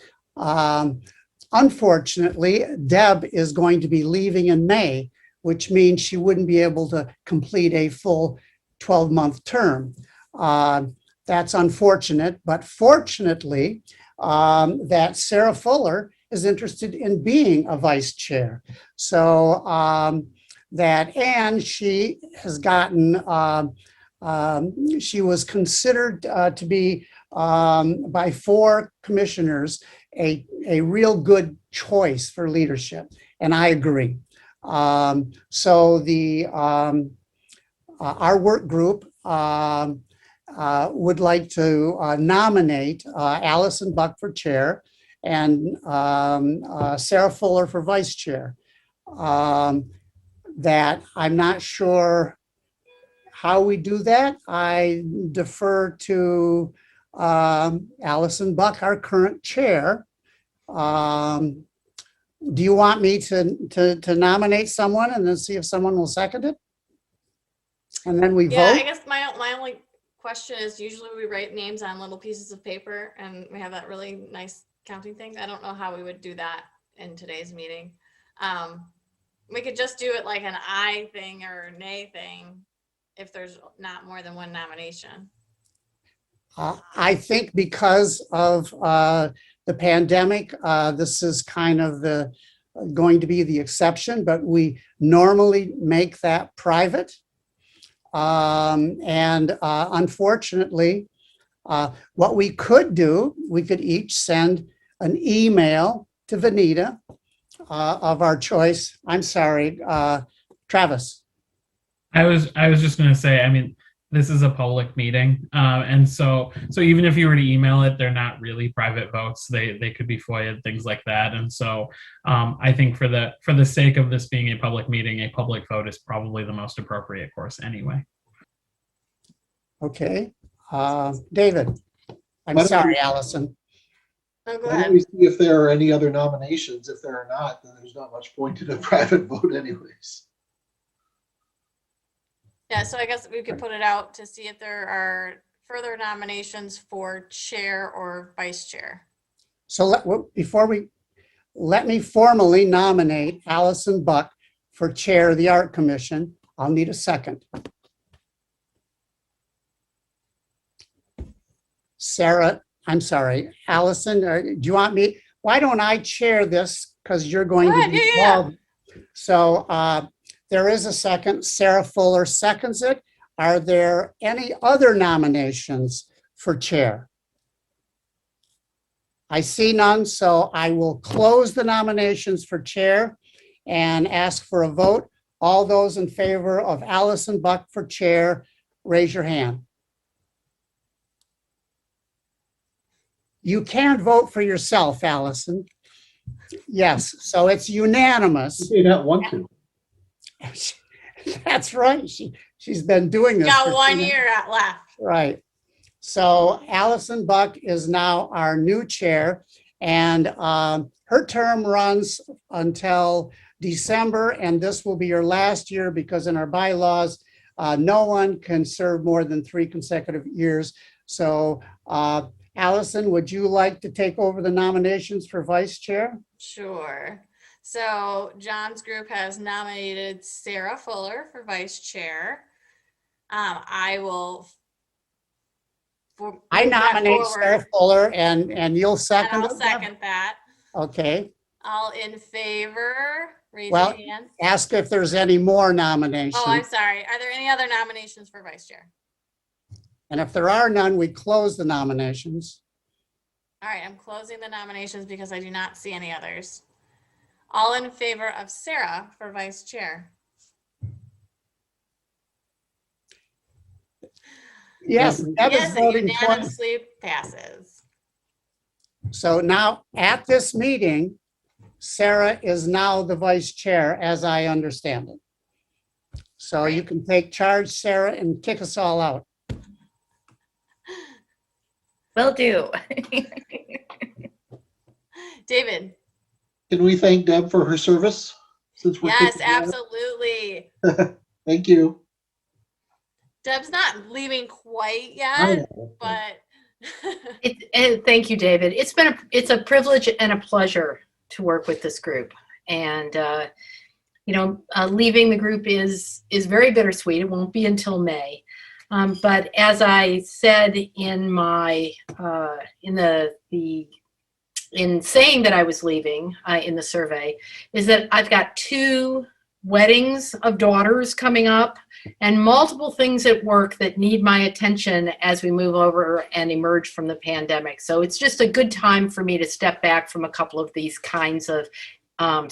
Unfortunately, Deb is going to be leaving in May, which means she wouldn't be able to complete a full 12-month term. That's unfortunate, but fortunately, that Sarah Fuller is interested in being a vice chair. So and she has gotten, she was considered to be by 4 commissioners a real good choice for leadership, and I agree. So our work group would like to nominate Allison Buck for chair and Sarah Fuller for vice chair. That I'm not sure how we do that. I defer to Allison Buck, our current chair. Do you want me to nominate someone and then see if someone will second it? And then we Yeah, vote? I guess my only question is usually we write names on little pieces of paper and we have that really nice counting thing. I don't know how we would do that in today's meeting. We could just do it like an aye thing or nay thing if there's not more than one nomination. I think because of the pandemic, this is kind of going to be the exception, but we normally make that private. Unfortunately, what we could do, we could each send an email to Vanita of our choice. I'm sorry, Travis. I was just going to say, I mean, this is a public meeting, and so even if you were to email it, they're not really private votes. They could be FOIA'd, things like that. And so I think for the sake of this being a public meeting, a public vote is probably the most appropriate course anyway. Okay, David. I'm sorry, Allison. Oh, go Why ahead. don't we see if there are any other nominations? If there are not, then there's not much point in a private vote anyways. Yeah, so I guess we could put it out to see if there are further nominations for chair or vice chair. So let me formally nominate Allison Buck for chair of the Art Commission. I'll need a second. Sarah, I'm sorry, Allison, do you want me? Why don't I chair this? Because you're going to be involved. So there is a second. Sarah Fuller seconds it. Are there any other nominations for chair? I see none, so I will close the nominations for chair and ask for a vote. All those in favor of Allison Buck for chair, raise your hand. You can vote for yourself, Allison. Yes, so it's unanimous. You may not want to. That's right. She's been doing this. Got for 1 2 year left. Right. So Allison Buck is now our new chair, and her term runs until December, and this will be her last year because in our bylaws, no one can serve more than 3 consecutive years. So Allison, would you like to take over the nominations for vice chair? Sure. So John's group has nominated Sarah Fuller for vice chair. I will. I move that nominate forward, Sarah Fuller, and you'll and second I'll it, Deb? second that. Okay. All in favor, raise Well, your hand. ask if there's any more nominations. Oh, I'm sorry. Are there any other nominations for vice chair? And if there are none, we close the nominations. All right, I'm closing the nominations because I do not see any others. All in favor of Sarah for vice chair? Yes, Deb is Yes, it voting twice. unanimously passes. So now at this meeting, Sarah is now the vice chair, as I understand it. So you can take charge, Sarah, and kick us all out. Will do. David? Can we thank Deb for her service? Since we're Yes, kicking her out? absolutely. Thank you. Deb's not leaving quite I yet, know. but Thank you, David. It's a privilege and a pleasure to work with this group. And, leaving the group is very bittersweet. It won't be until May. But as I said in my, in saying that I was leaving in the survey, is that I've got 2 weddings of daughters coming up and multiple things at work that need my attention as we move over and emerge from the pandemic. So it's just a good time for me to step back from a couple of these kinds of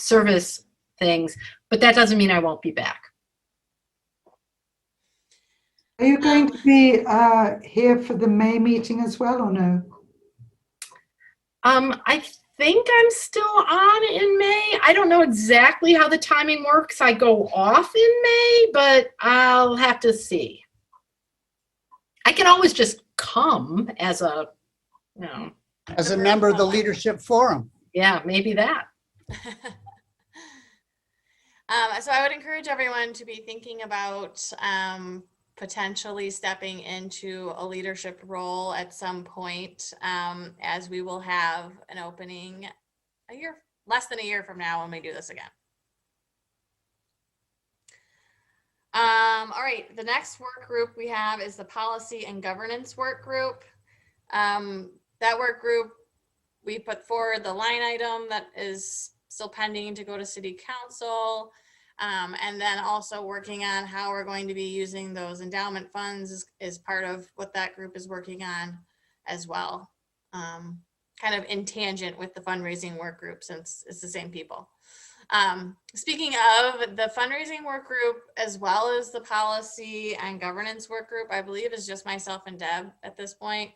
service things, but that doesn't mean I won't be back. Are you going to be here for the May meeting as well, or no? I think I'm still on in May. I don't know exactly how the timing works. I go off in May, but I'll have to see. I can always just come as a, As a member of the Leadership Forum. yeah, maybe that. So I would encourage everyone to be thinking about potentially stepping into a leadership role at some point, as we will have an opening less than a year from now when we do this again. All right, the next work group we have is the policy and governance work group. That work group, we put forward the line item that is still pending to go to city council. And then also working on how we're going to be using those endowment funds is part of what that group is working on as well. Kind of in tangent with the fundraising work group, since it's the same people. Speaking of the fundraising work group, as well as the policy and governance work group, I believe is just myself and Deb at this point.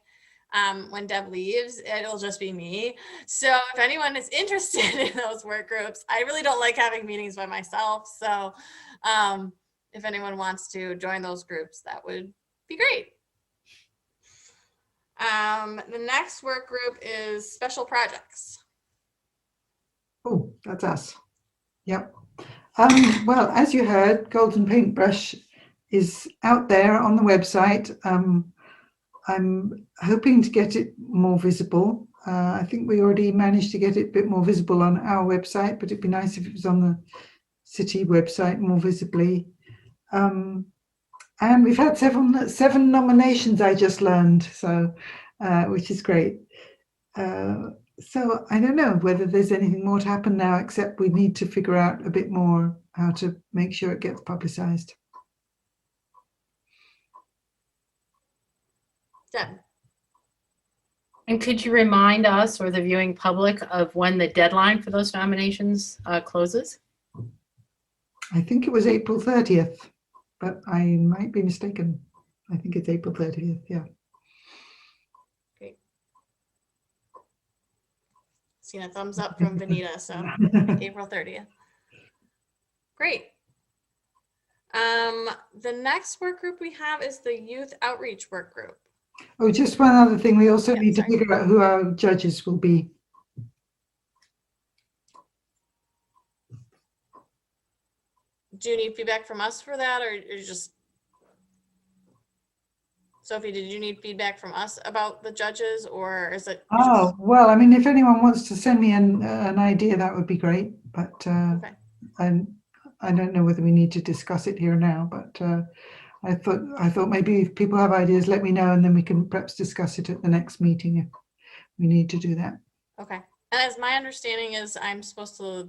When Deb leaves, it'll just be me. So if anyone is interested in those work groups, I really don't like having meetings by myself. So if anyone wants to join those groups, that would be great. The next work group is special projects. Oh, that's us. Yep. Well, as you heard, Golden Paintbrush is out there on the website. I'm hoping to get it more visible. I think we already managed to get it a bit more visible on our website, but it'd be nice if it was on the city website more visibly. And we've had seven nominations, I just learned, so which is great. So I don't know whether there's anything more to happen now, except we need to figure out a bit more how to make sure it gets publicized. Deb. And could you remind us or the viewing public of when the deadline for those nominations closes? I think it was April 30th, but I might be mistaken. I think it's April 30th, yeah. Seen a thumbs up from Vanita, so April 30th. Great. The next work group we have is the Youth Outreach Work Group. Oh, just one other thing. We also Yeah, need to sorry. figure out who our judges will be. Do you need feedback from us for that, or just Sophie? Did you need feedback from us about the judges, or is it? Oh, well, I mean, if anyone wants to send me an idea, that would be great. But Okay. I don't know whether we need to discuss it here now. But I thought maybe if people have ideas, let me know, and then we can perhaps discuss it at the next meeting if we need to do that. Okay. And as my understanding is, I'm supposed to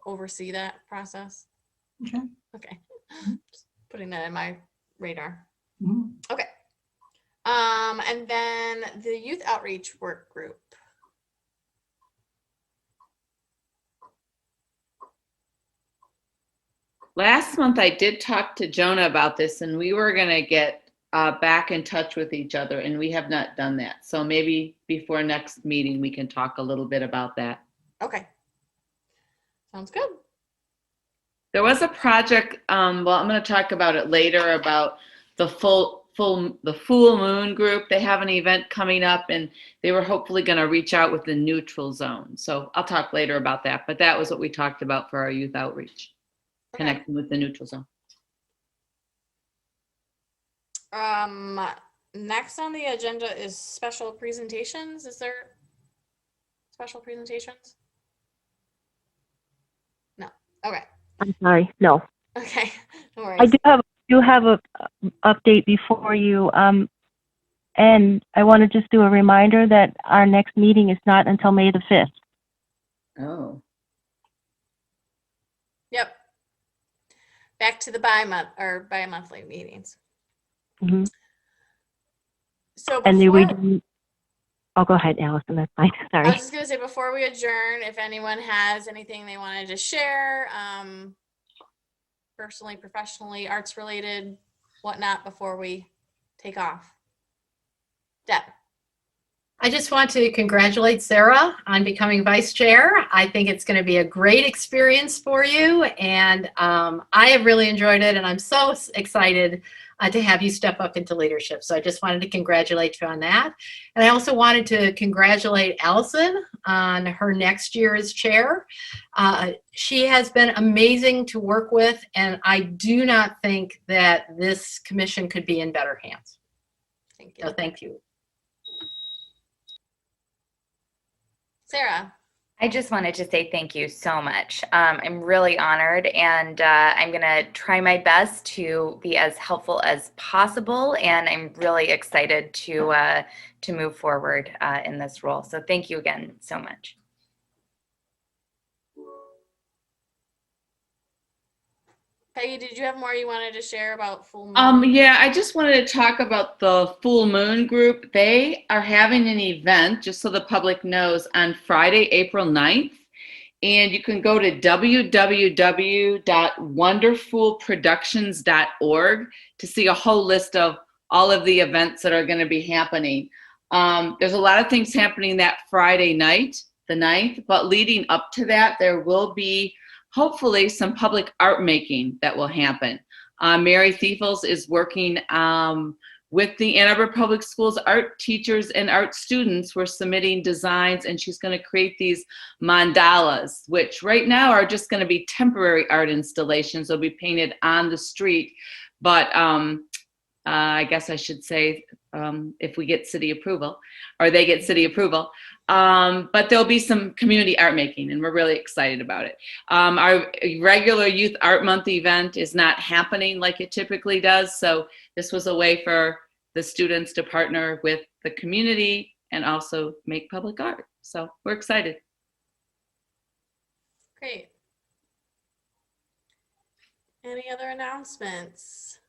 oversee that process. Okay. Okay. Just putting that in my radar. Mhm. Okay. And then the Youth Outreach Work Group. Last month, I did talk to Jonah about this, and we were going to get back in touch with each other, and we have not done that. So maybe before next meeting, we can talk a little bit about that. Okay. Sounds good. There was a project. Well, I'm going to talk about it later about the full moon group. They have an event coming up, and they were hopefully going to reach out with the neutral zone. So I'll talk later about that. But that was what we talked about for our youth outreach, connecting with the neutral zone. Next on the agenda is special presentations. Is there special presentations? No. Okay. I'm sorry, no. Okay. No worries. I do have a update before you, and I want to just do a reminder that our next meeting is not until May the 5th. Oh. Yep. Back to the bi-monthly meetings. Mm-hmm. So And then before, I'll go ahead, Allison, that's fine, I sorry. was just gonna say, before we adjourn, if anyone has anything they wanted to share, personally, professionally, arts related, whatnot, before we take off. Deb. I just want to congratulate Sarah on becoming vice chair. I think it's going to be a great experience for you, and I have really enjoyed it, and I'm so excited to have you step up into leadership. So I just wanted to congratulate you on that. And I also wanted to congratulate Allison on her next year as chair. She has been amazing to work with, and I do not think that this commission could be in better hands. Thank you. So thank you. Sarah. I just wanted to say thank you so much. I'm really honored, and I'm going to try my best to be as helpful as possible, and I'm really excited to move forward in this role. So thank you again so much. Peggy, did you have more you wanted to share about Full Moon? Yeah, I just wanted to talk about the Full Moon group. They are having an event, just so the public knows, on Friday, April 9th. And you can go to www.wonderfulproductions.org to see a whole list of all of the events that are going to be happening. There's a lot of things happening that Friday night, the 9th, but leading up to that, there will be hopefully some public art making that will happen. Mary Thiefels is working with the Ann Arbor Public Schools art teachers and art students. We're submitting designs, and she's going to create these mandalas, which right now are just going to be temporary art installations. They'll be painted on the street, but I guess I should say if we get city approval, or they get city approval. But there'll be some community art making, and we're really excited about it. Our regular Youth Art Month event is not happening like it typically does, so this was a way for the students to partner with the community and also make public art. So we're excited. Great. Any other announcements?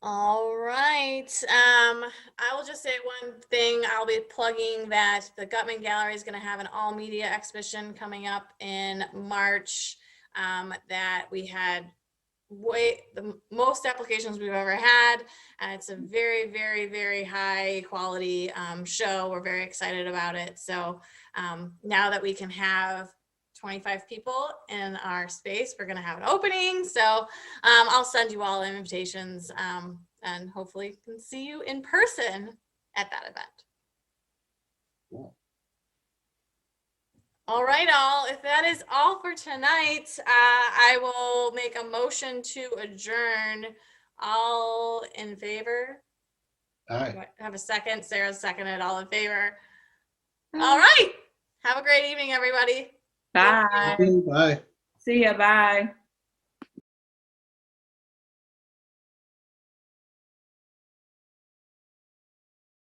All right. I will just say one thing. I'll be plugging that the Gutman Gallery is going to have an all media exhibition coming up in March. That we had the most applications we've ever had, and it's a very, very, very high quality show. We're very excited about it. So now that we can have 25 people in our space, we're going to have an opening. So I'll send you all invitations and hopefully can see you in person at that event. Cool. All right, all. If that is all for tonight, I will make a motion to adjourn. All in favor? Aye. Do I have a second? Sarah seconded. All in favor? All right. Have a great evening, everybody. Bye. Bye. See ya. Bye.